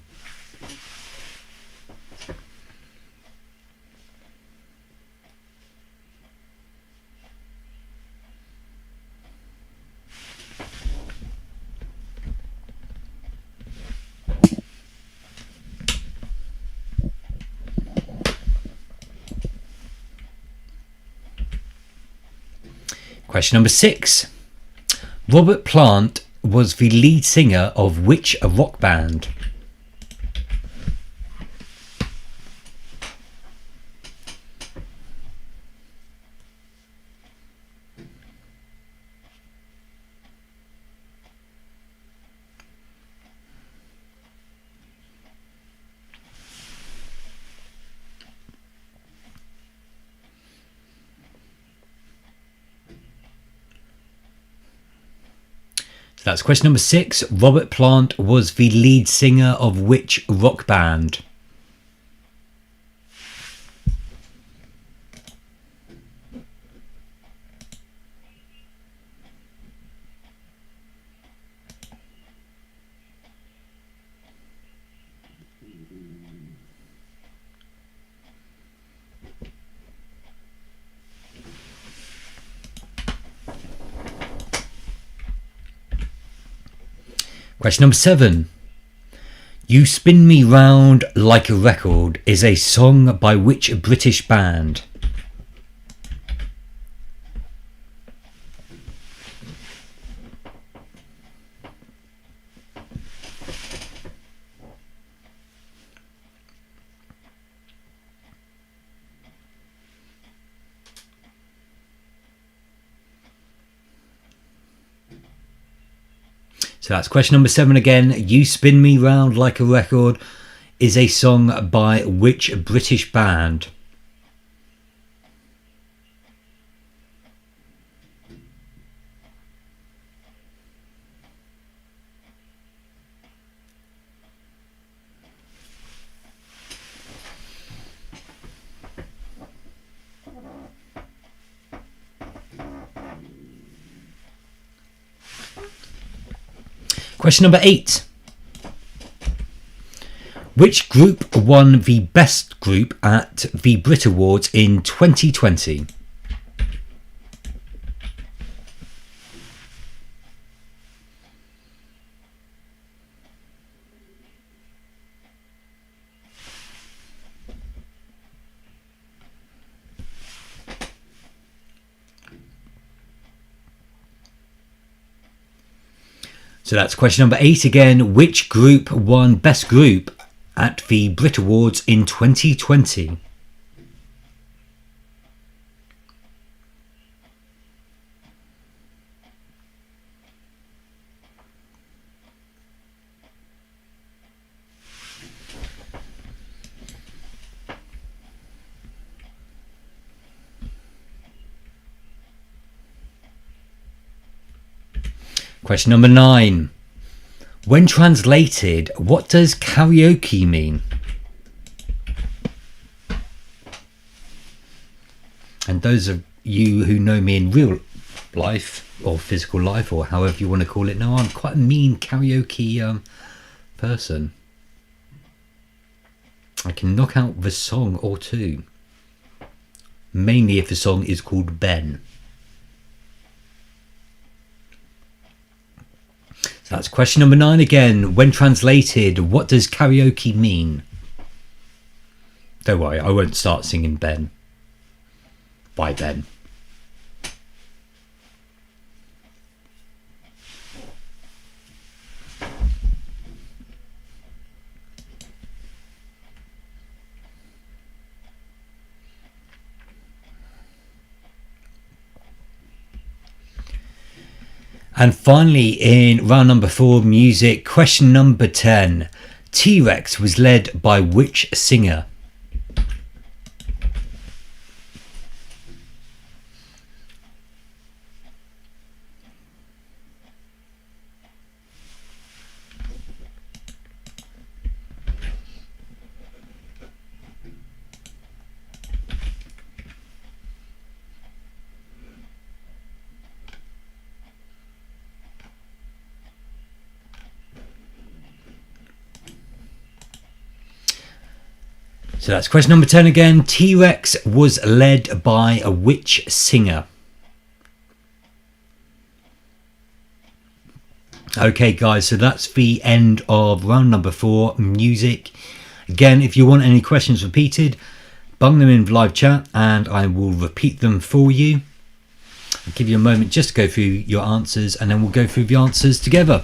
Question number 6. Robert Plant was the lead singer of which rock band? That's question number 6. Robert Plant was the lead singer of which rock band? Question number 7. You Spin Me Round Like a Record is a song by which British band? So that's question number 7 again. You Spin Me Round Like a Record is a song by which British band? Question number 8. Which group won the Best Group at the Brit Awards in 2020? So that's question number 8 again. Which group won Best Group at the Brit Awards in 2020? Question number 9. When translated, what does karaoke mean? And those of you who know me in real life or physical life or however you want to call it, know I'm quite a mean karaoke person. I can knock out the song or two. Mainly if the song is called Ben. So that's question number 9 again. When translated, what does karaoke mean? Don't worry, I won't start singing Ben. By Ben. And finally, in round number 4, music, question number 10. T-Rex was led by which singer? So that's question number 10 again. T-Rex was led by a which singer? Okay, guys, so that's the end of round number 4, music. Again, if you want any questions repeated, bung them in live chat and I will repeat them for you. I'll give you a moment just to go through your answers and then we'll go through the answers together.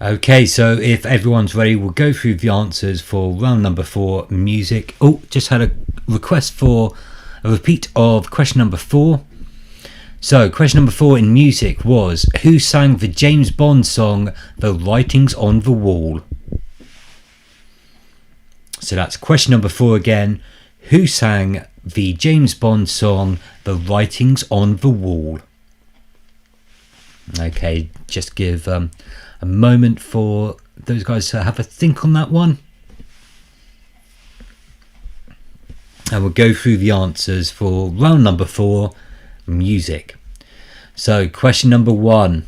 Okay, so if everyone's ready, we'll go through the answers for round number 4, music. Oh, just had a request for a repeat of question number 4. So, question number 4 in music was, who sang the James Bond song, The Writings on the Wall? So that's question number 4 again. Who sang the James Bond song, The Writings on the Wall? Okay, just give a moment for those guys to have a think on that one. And we'll go through the answers for round number 4, music. So, question number 1.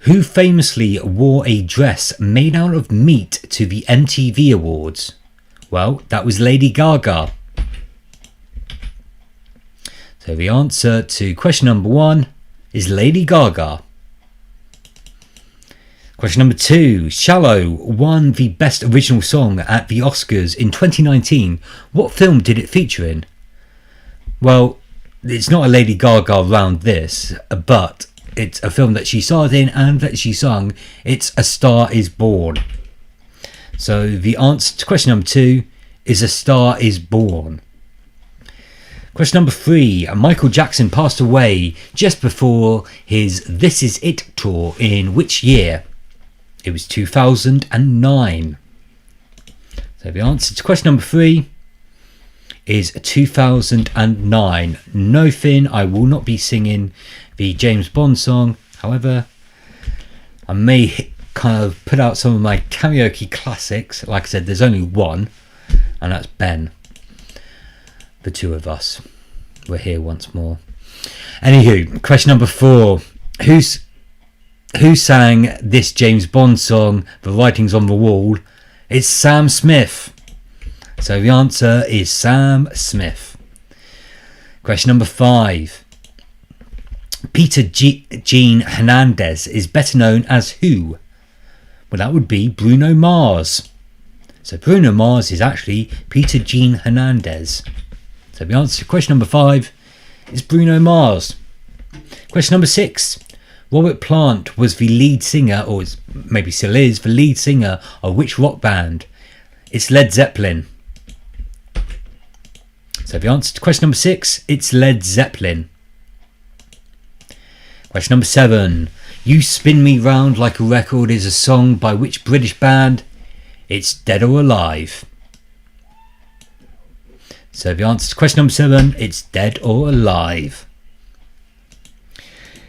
Who famously wore a dress made out of meat to the MTV Awards? Well, that was Lady Gaga. So the answer to question number 1 is Lady Gaga. Question number 2. Shallow won the Best Original Song at the Oscars in 2019. What film did it feature in? Well, it's not a Lady Gaga round this, but it's a film that she starred in and that she sung. It's A Star Is Born. So the answer to question number 2 is A Star Is Born. Question number 3. Michael Jackson passed away just before his This Is It tour in which year? It was 2009. So the answer to question number 3 is 2009. No, Finn, I will not be singing the James Bond song. However, I may kind of put out some of my karaoke classics. Like I said, there's only one, and that's Ben. The two of us. We're here once more. Anywho, question number 4. Who sang this James Bond song, The Writings on the Wall? It's Sam Smith. So the answer is Sam Smith. Question number 5. Peter Jean Hernandez is better known as who? Well, that would be Bruno Mars. So Bruno Mars is actually Peter Jean Hernandez. So the answer to question number 5 is Bruno Mars. Question number 6. Robert Plant was the lead singer, or maybe still is, the lead singer of which rock band? it's Led Zeppelin. So the answer to question number 6, it's Led Zeppelin. Question number 7, You Spin Me Round Like a Record is a song by which British band? It's Dead or Alive. So the answer to question number 7, it's Dead or Alive.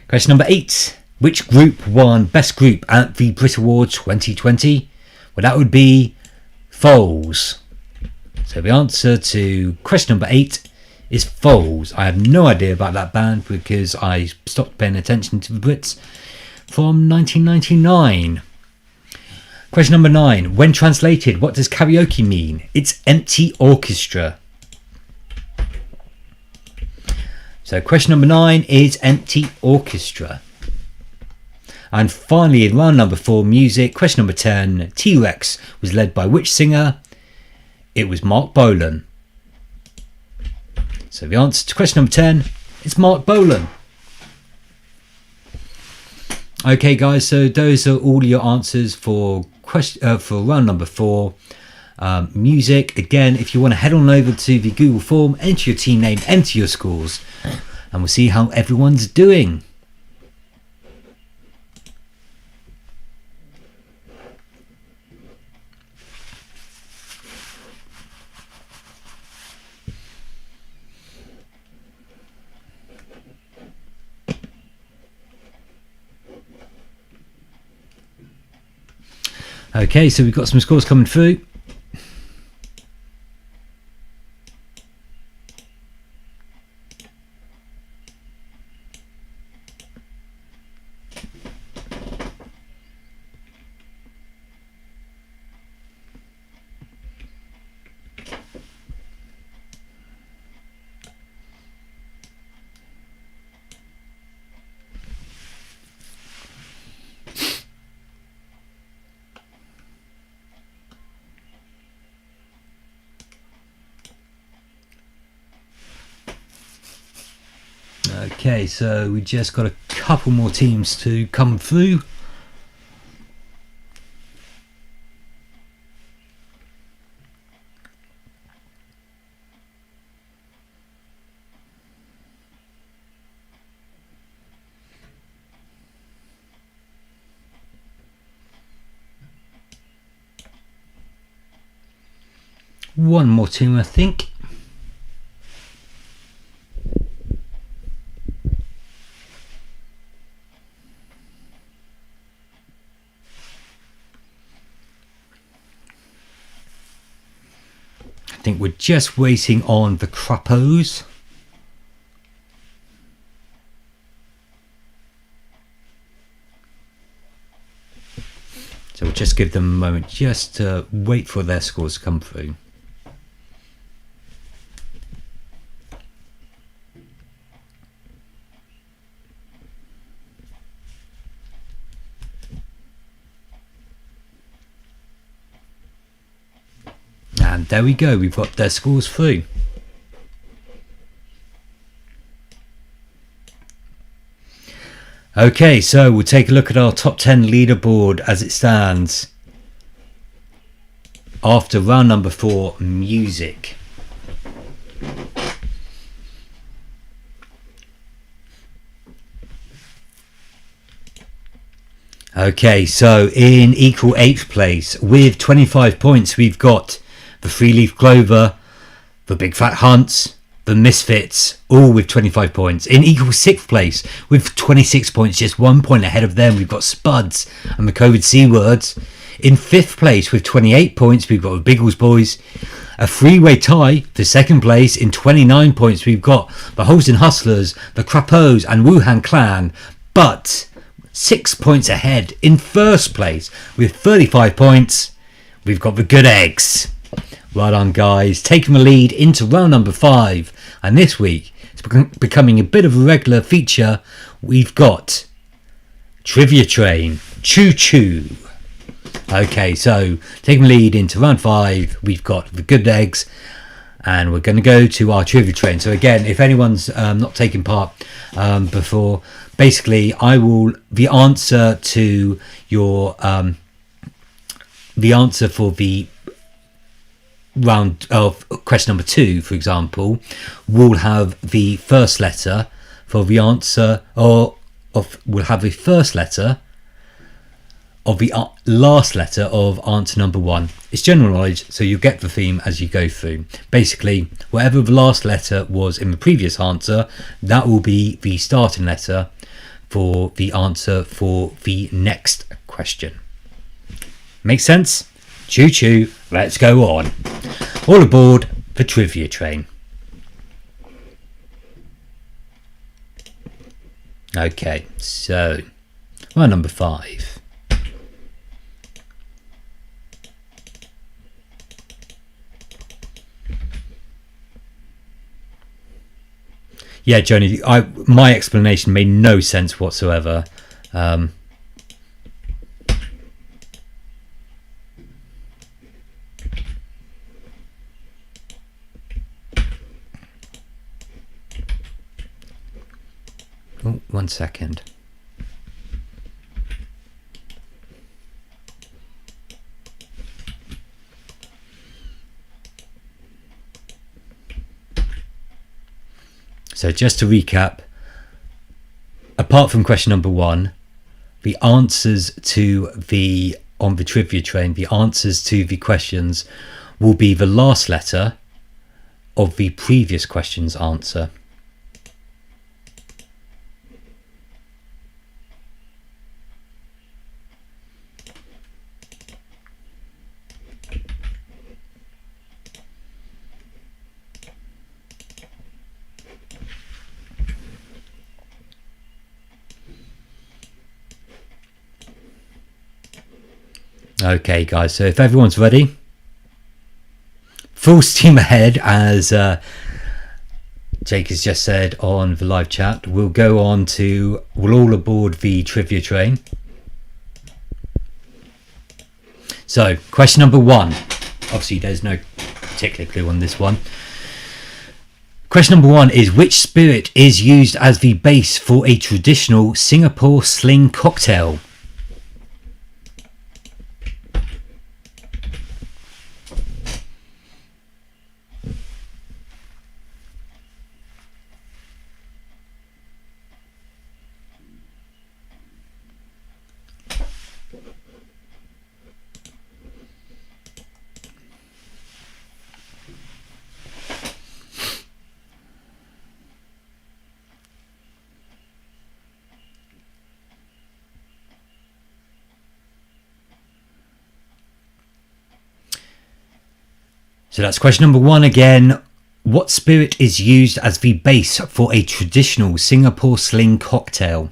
Question number 8, which group won Best Group at the Brit Awards 2020? Well, that would be Foals. So the answer to question number 8 is Foals. I have no idea about that band because I stopped paying attention to the Brits from 1999. Question number 9. When translated, what does karaoke mean? It's empty orchestra. So question number 9 is empty orchestra. And finally, in round number 4, music, question number 10, T-Rex was led by which singer? It was Mark Bolan. So the answer to question number 10 is Mark Bolan. Okay, guys, so those are all your answers for round number 4. Music. Again, if you want to head on over to the Google form, enter your team name, enter your scores, and we'll see how everyone's doing. Okay, so we've got some scores coming through. Okay, so we just got a couple more teams to come through. One more team, I think. I think we're just waiting on the Crappos. So we'll just give them a moment just to wait for their scores to come through. And there we go, we've got their scores through. Okay, so we'll take a look at our top 10 leaderboard as it stands after round number 4, music. Okay, so in equal 8th place with 25 points, we've got the 3-Leaf Clover, the Big Fat Hunts, the Misfits, all with 25 points. In equal 6th place with 26 points, just 1 point ahead of them, we've got Spuds and the COVID C Words. In 5th place with 28 points, we've got the Biggles Boys. A 3-way tie for 2nd place. In 29 points, we've got the Holston Hustlers, the Crappos and Wuhan Clan. But 6 points ahead in 1st place with 35 points, we've got the Good Eggs. Well done, guys, taking the lead into round number 5. And this week, it's becoming a bit of a regular feature. We've got Trivia Train, Choo Choo. Okay, so taking the lead into round 5, we've got the Good Eggs. And we're going to go to our Trivia Train. So again, if anyone's not taken part before, basically, the answer to your, the answer for the round of question number 2, for example, will have the first letter for the answer, or will have the first letter of the last letter of answer number 1. It's general knowledge, so you get the theme as you go through. Basically, whatever the last letter was in the previous answer, that will be the starting letter for the answer for the next question. Make sense? Choo choo, let's go on. All aboard the trivia train. Okay, so well, number 5. Yeah, Joni, my explanation made no sense whatsoever. 1 second. So just to recap, apart from question number 1, the answers to on the trivia train, the answers to the questions will be the last letter of the previous question's answer. Okay, guys, so if everyone's ready, full steam ahead, as Jake has just said on the live chat. We'll all aboard the trivia train. So, question number 1. Obviously, there's no particular clue on this one. Question number 1 is, which spirit is used as the base for a traditional Singapore Sling cocktail? So that's question number 1 again. What spirit is used as the base for a traditional Singapore Sling cocktail?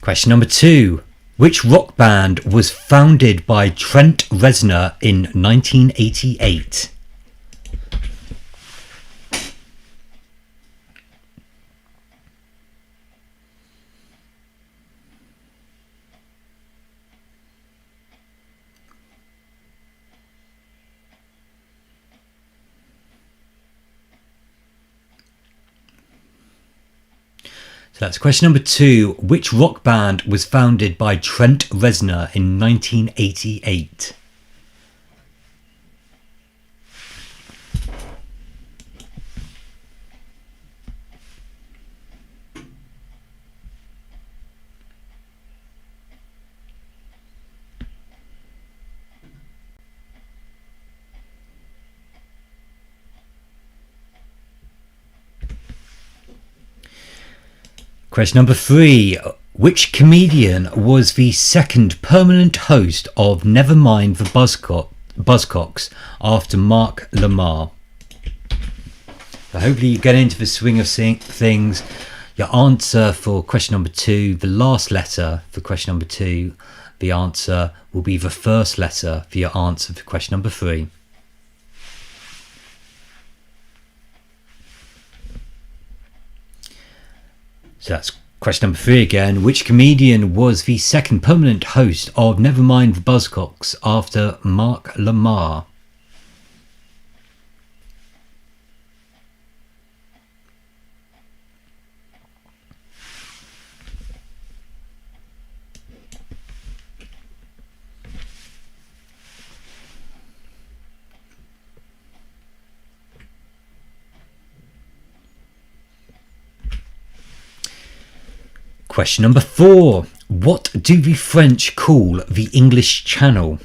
Question number 2. Which rock band was founded by Trent Reznor in 1988? So that's question number 2. Which rock band was founded by Trent Reznor in 1988? Question number 3. Which comedian was the second permanent host of Nevermind the Buzzcocks after Mark Lamar? So hopefully you get into the swing of things. Your answer for question number 2, the last letter for question number 2, the answer will be the first letter for your answer for question number 3. So that's question number 3 again. Which comedian was the second permanent host of Nevermind the Buzzcocks after Mark Lamar? Question number 4. What do the French call the English Channel?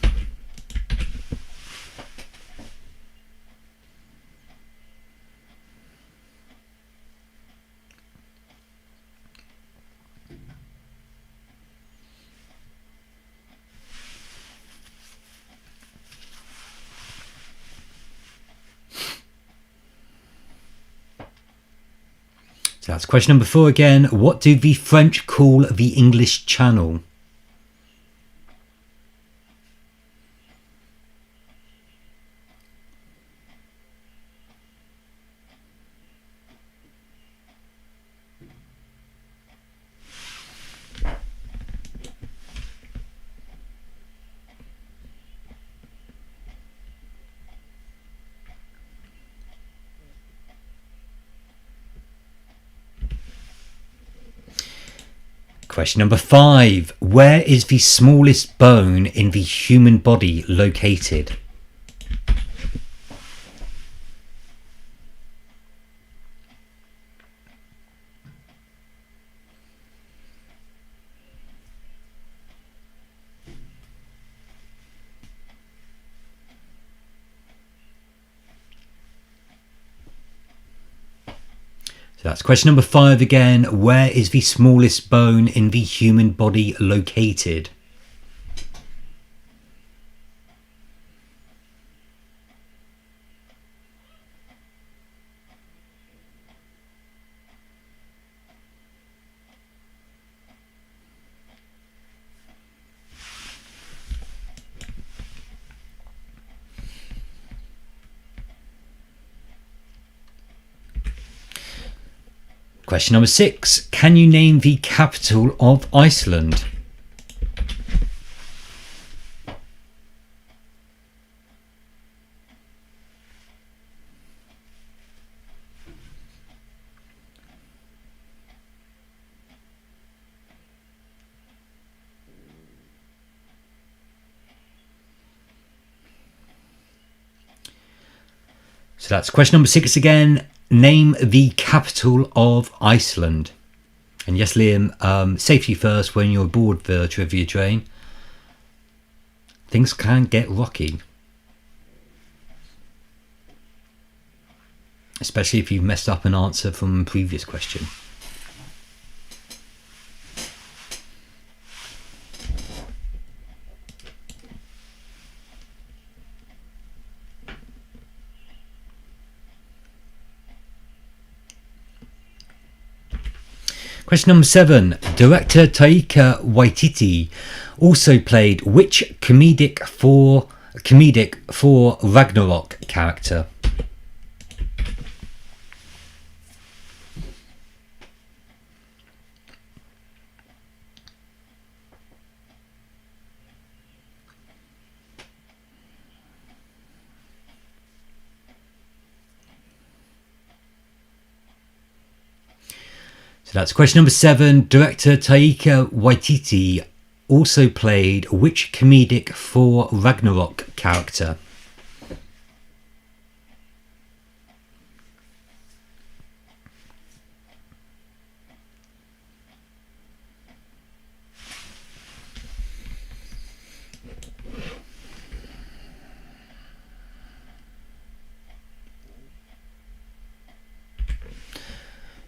So that's question number 4 again. What do the French call the English Channel? Question number 5. Where is the smallest bone in the human body located? So that's question number 5 again. Where is the smallest bone in the human body located? Question number 6. Can you name the capital of Iceland? So that's question number 6 again. Name the capital of Iceland. And yes, Liam, safety first when you're aboard the trivia train. Things can get rocky. Especially if you've messed up an answer from a previous question. Question number 7. Director Taika Waititi also played which comedic for Ragnarok character? So that's question number 7. Director Taika Waititi also played which comedic for Ragnarok character?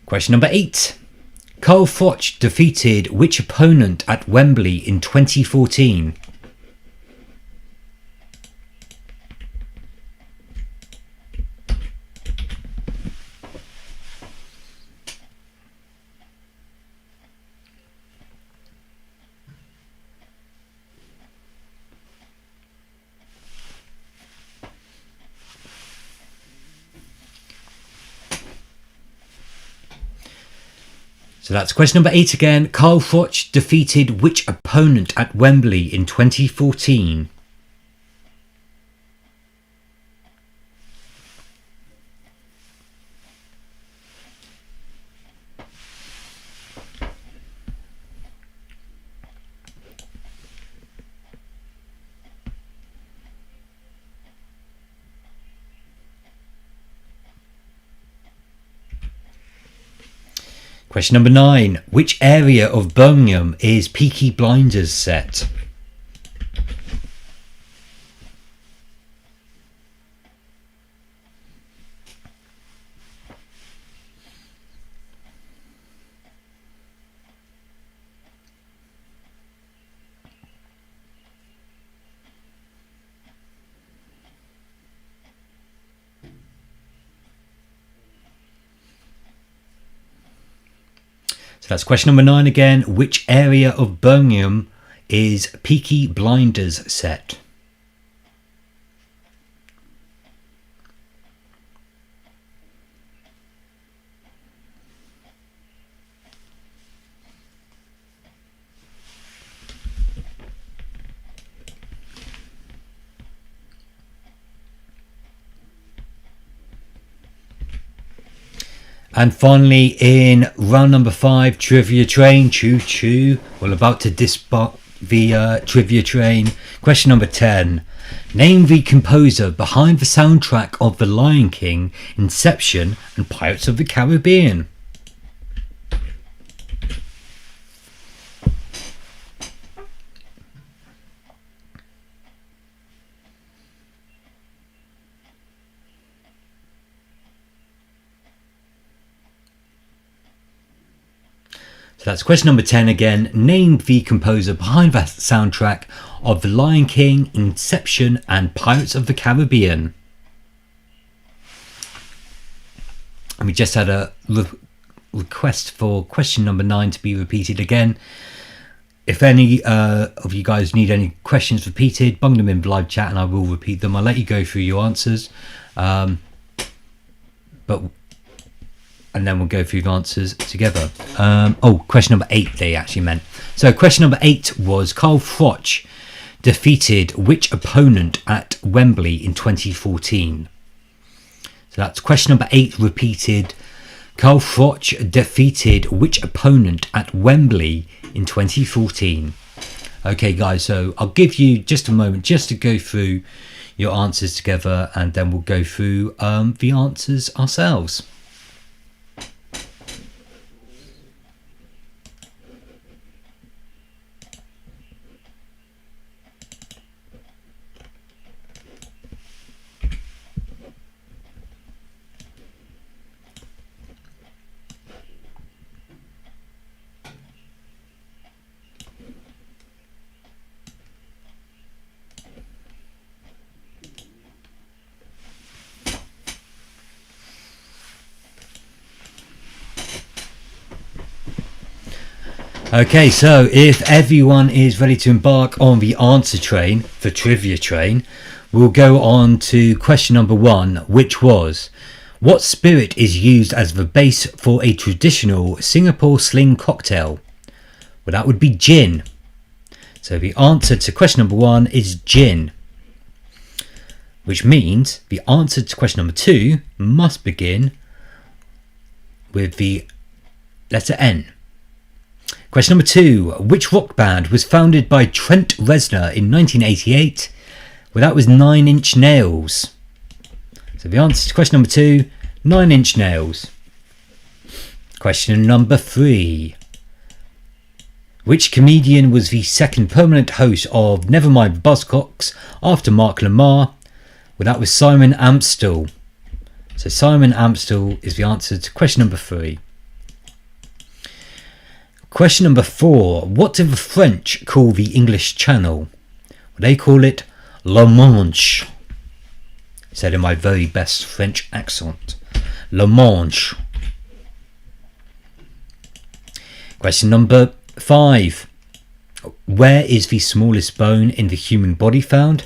Question number 8. Carl Froch defeated which opponent at Wembley in 2014? So that's question number 8 again. Carl Froch defeated which opponent at Wembley in 2014? Question number 9. Which area of Birmingham is Peaky Blinders set? So that's question number 9 again. Which area of Birmingham is Peaky Blinders set? And finally, in round number 5, Trivia Train, choo choo. We're about to dispatch the Trivia Train. Question number 10. Name the composer behind the soundtrack of The Lion King, Inception and Pirates of the Caribbean. So that's question number 10 again. Name the composer behind the soundtrack of The Lion King, Inception and Pirates of the Caribbean. And we just had a request for question number 9 to be repeated again. If any of you guys need any questions repeated, bung them in live chat and I will repeat them. I'll let you go through your answers. And then we'll go through the answers together. Question number 8 they actually meant. So question number 8 was Carl Froch defeated which opponent at Wembley in 2014? So that's question number 8 repeated. Carl Froch defeated which opponent at Wembley in 2014? Okay guys, so I'll give you just a moment just to go through your answers together and then we'll go through the answers ourselves. Okay, so if everyone is ready to embark on the answer train, the trivia train, we'll go on to question number 1, which was, what spirit is used as the base for a traditional Singapore sling cocktail? Well, that would be gin. So the answer to question number 1 is gin, which means the answer to question number 2 must begin with the letter N. Question number 2. Which rock band was founded by Trent Reznor in 1988? Well, that was 9 Inch Nails. So the answer to question number 2, 9 Inch Nails. Question number 3. Which comedian was the second permanent host of Nevermind the Buzzcocks after Mark Lamar? Well, that was Simon Amstell. So Simon Amstell is the answer to question number 3. Question number 4. What do the French call the English Channel? Well, they call it La Manche. Said in my very best French accent. La Manche. Question number 5. Where is the smallest bone in the human body found?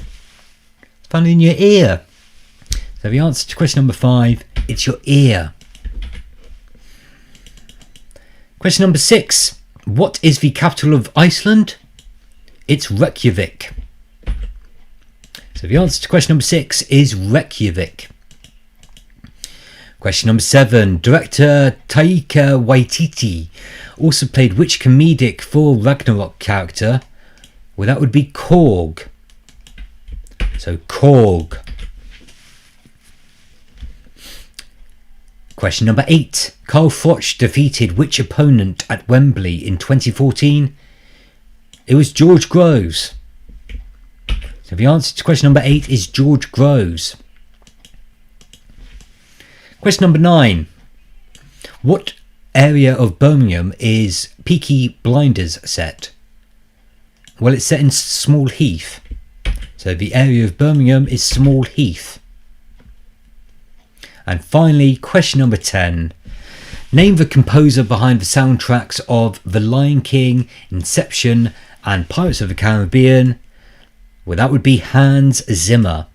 It's found in your ear. So the answer to question number 5, it's your ear. Question number 6. What is the capital of Iceland? It's Reykjavik. So the answer to question number 6 is Reykjavik. Question number 7. Director Taika Waititi also played which comedic Thor Ragnarok character? Well, that would be Korg. So Korg. Question number 8. Carl Froch defeated which opponent at Wembley in 2014? It was George Groves. So the answer to question number 8 is George Groves. Question number 9. What area of Birmingham is Peaky Blinders set? Well, it's set in Small Heath. So the area of Birmingham is Small Heath. And finally, question number 10. Name the composer behind the soundtracks of The Lion King, Inception and Pirates of the Caribbean. Well, that would be Hans Zimmer.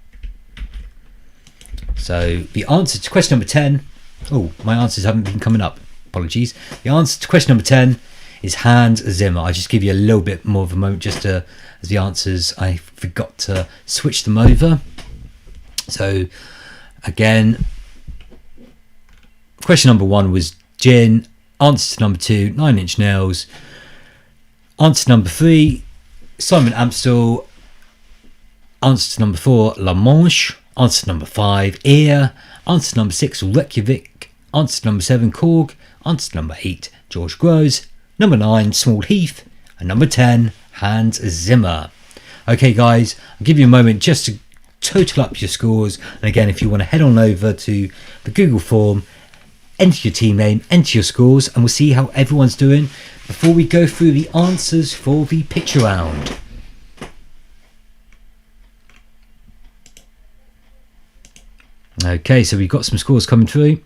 So the answer to question number 10... Oh, my answers haven't been coming up. Apologies. The answer to question number 10 is Hans Zimmer. I'll just give you a little bit more of a moment just to... As the answers, I forgot to switch them over. So, again... Question number 1 was gin. Answer to number 2, 9 Inch Nails. Answer to number 3, Simon Amstel. Answer to number 4, La Manche. Answer to number 5, Ear. Answer to number 6, Reykjavik. Answer to number 7, Korg. Answer to number 8, George Groves. Number 9, Small Heath. And number 10, Hans Zimmer. Okay, guys, I'll give you a moment just to total up your scores. And again, if you want to head on over to the Google form, enter your team name, enter your scores, and we'll see how everyone's doing before we go through the answers for the picture round. Okay, so we've got some scores coming through.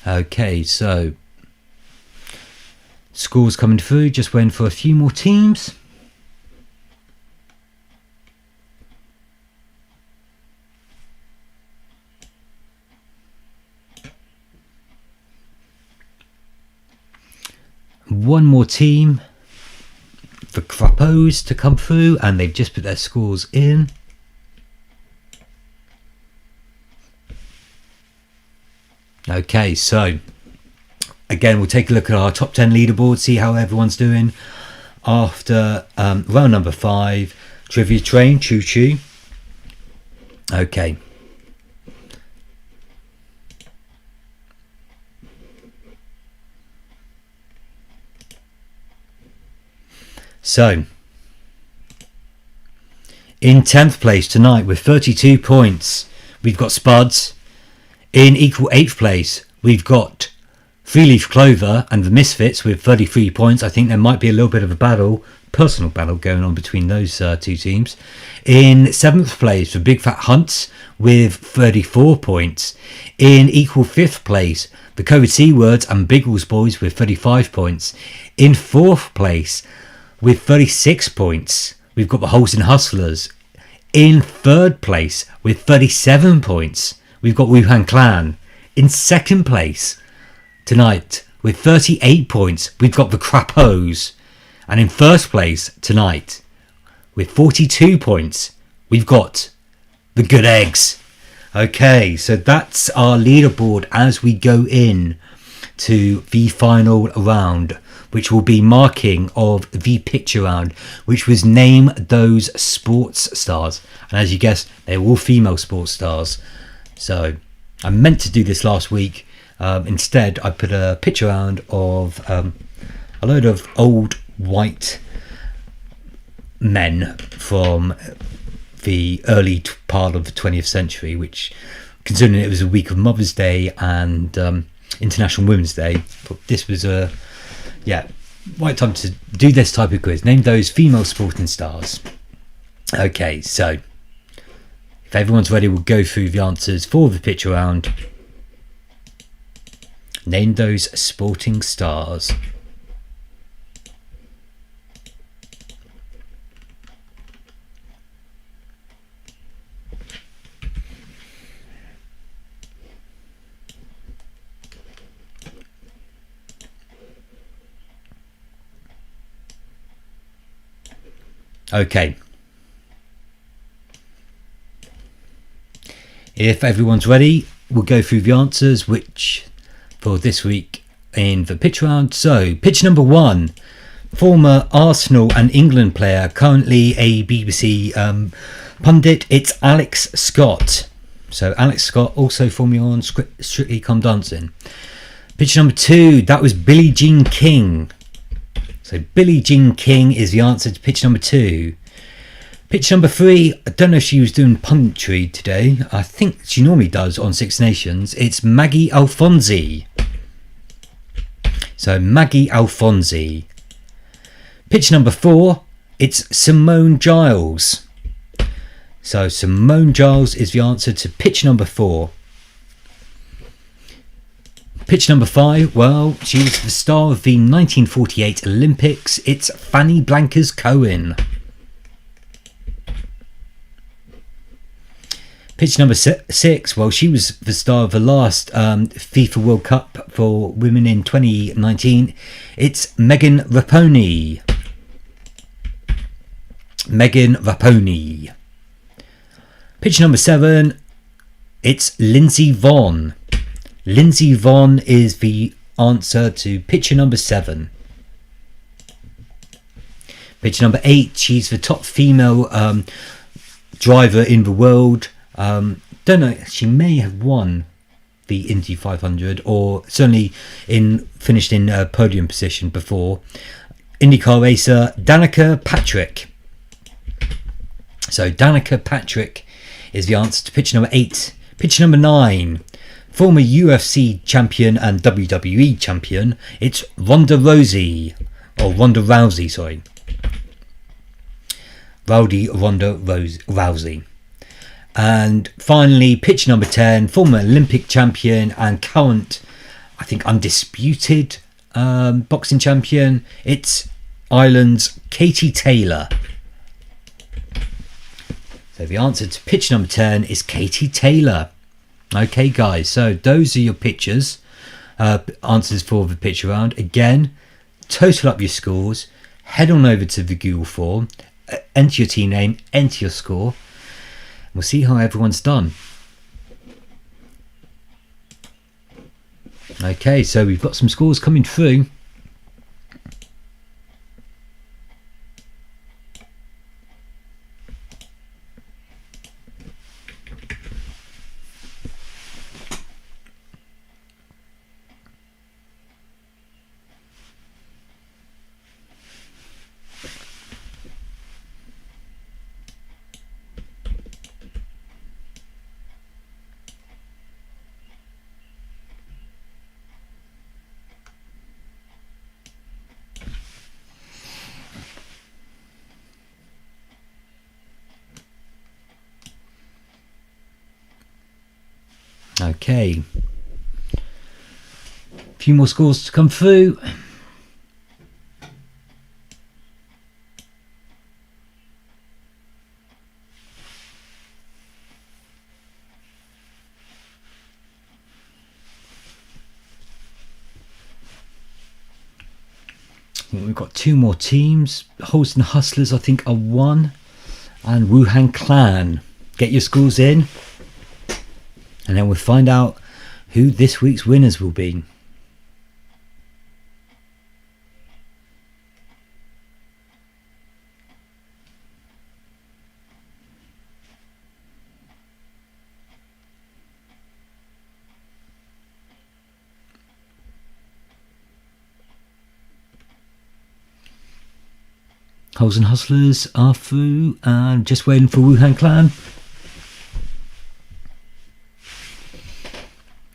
Okay, so scores coming through, just waiting for a few more teams. One more team for Crappos to come through, and they've just put their scores in. Okay, so again, we'll take a look at our top 10 leaderboard, see how everyone's doing after round number 5, Trivia Train, Choo Choo. Okay. So, in 10th place tonight with 32 points, we've got Spuds. In equal 8th place, we've got Three Leaf Clover and the Misfits with 33 points. I think there might be a little bit of a personal battle going on between those two teams. In 7th place, the Big Fat Hunts with 34 points. In equal 5th place, the Covid C Words and Biggles Boys with 35 points. In 4th place, with 36 points, we've got the Holston Hustlers. In 3rd place, with 37 points, we've got Wuhan Clan. In 2nd place tonight with 38 points, we've got the Crappos. And in 1st place tonight with 42 points, we've got the Good Eggs. Okay, so that's our leaderboard as we go in to the final round, which will be marking of the picture round, which was Name Those Sports Stars. And as you guessed, they're all female sports stars. So I meant to do this last week. Instead, I put a picture round of a load of old white men from the early part of the 20th century, which, considering it was a week of Mother's Day and International Women's Day, this was a right time to do this type of quiz. Name those female sporting stars. Okay, so if everyone's ready, we'll go through the answers for the picture round. Name those sporting stars. Okay. If everyone's ready, we'll go through the answers, which for this week in the pitch round. So, pitch number 1, former Arsenal and England player, currently a BBC pundit. It's Alex Scott. So, Alex Scott, also formerly on Strictly Come Dancing. Pitch number 2, that was Billie Jean King. So Billie Jean King is the answer to pitch number 2. Pitch number 3, I don't know if she was doing punditry today. I think she normally does on Six Nations. It's Maggie Alfonsi. So Maggie Alfonsi. Pitch number 4, it's Simone Giles. So Simone Giles is the answer to pitch number 4. Pitch number 5, well, she was the star of the 1948 Olympics. It's Fanny Blankers-Cohen. Pitch number 6, well, she was the star of the last FIFA World Cup for women in 2019. It's Megan Rapinoe. Megan Rapinoe. Pitch number 7, it's Lindsay Vonn. Lindsay Vonn is the answer to picture number 7. Picture number 8, she's the top female driver in the world. Don't know, she may have won the Indy 500 or certainly finished in podium position before. IndyCar racer Danica Patrick. So Danica Patrick is the answer to picture number 8. Picture number 9. Former UFC champion and WWE champion, it's Ronda Rousey. Ronda Rousey. Ronda Rousey. And finally, pitch number 10, former Olympic champion and current, I think, undisputed boxing champion, it's Ireland's Katie Taylor. So the answer to pitch number 10 is Katie Taylor. Okay, guys, so those are your pictures, answers for the picture round. Again, total up your scores, head on over to the Google form, enter your team name, enter your score. We'll see how everyone's done. Okay, so we've got some scores coming through. Okay, a few more scores to come through. We've got 2 more teams. Holston Hustlers, I think, are 1, and Wuhan Clan. Get your scores in, and then we'll find out who this week's winners will be. Holston Hustlers are through, and just waiting for Wuhan Clan.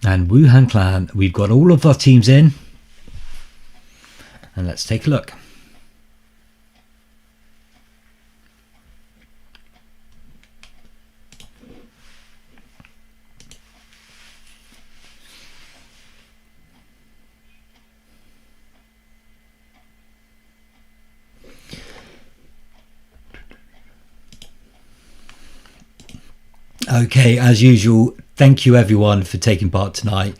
And Wuhan Clan, we've got all of our teams in. And let's take a look. Okay, as usual, thank you everyone for taking part tonight.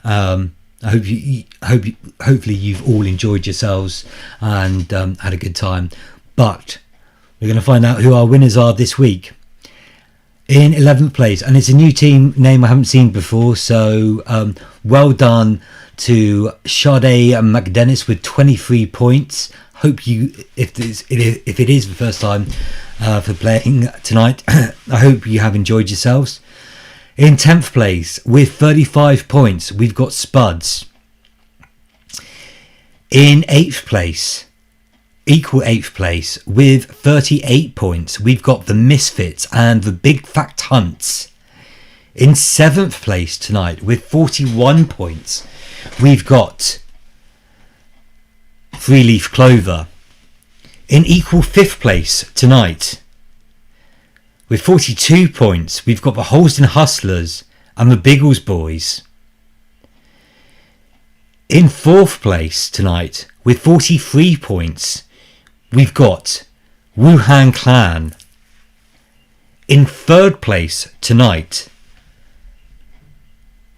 I hopefully you've all enjoyed yourselves and had a good time. But we're going to find out who our winners are this week. In 11th place, and it's a new team name I haven't seen before, so well done to Sade McDennis with 23 points. Hope you, if it is the first time for playing tonight, I hope you have enjoyed yourselves. In 10th place with 35 points, we've got Spuds. In 8th place, equal 8th place with 38 points, we've got the Misfits and the Big Fact Hunts. In 7th place tonight with 41 points, we've got Three Leaf Clover. In equal 5th place tonight with 42 points, we've got the Holston Hustlers and the Biggles Boys. In 4th place tonight with 43 points, we've got Wuhan Clan. In 3rd place tonight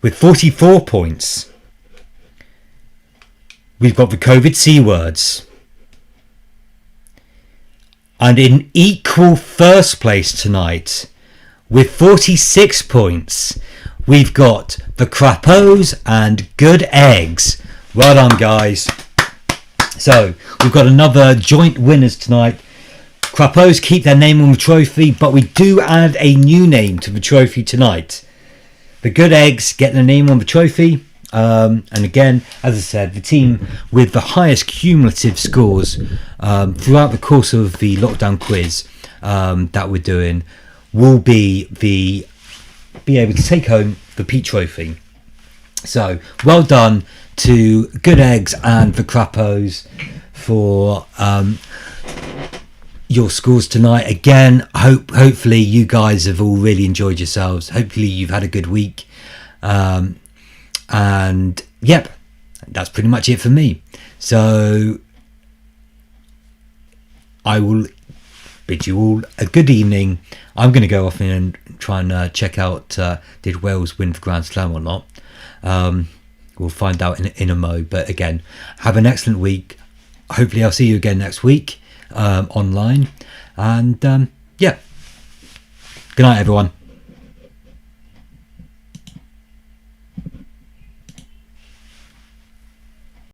with 44 points, we've got the COVID C Words. And in equal 1st place tonight with 46 points, we've got the Crapos and Good Eggs. Well done, guys. So we've got another joint winners tonight. Crapos keep their name on the trophy, but we do add a new name to the trophy tonight. The Good Eggs get their name on the trophy. And again, as I said, the team with the highest cumulative scores throughout the course of the lockdown quiz that we're doing will be able to take home the Pete Trophy. So well done to Good Eggs and the Crapos for your scores tonight. Again, hopefully you guys have all really enjoyed yourselves. Hopefully you've had a good week. And yep, that's pretty much it for me. So I will bid you all a good evening. I'm going to go off and try and check out did Wales win the Grand Slam or not. We'll find out in a mo. But again, have an excellent week. Hopefully I'll see you again next week online. And yeah, good night everyone.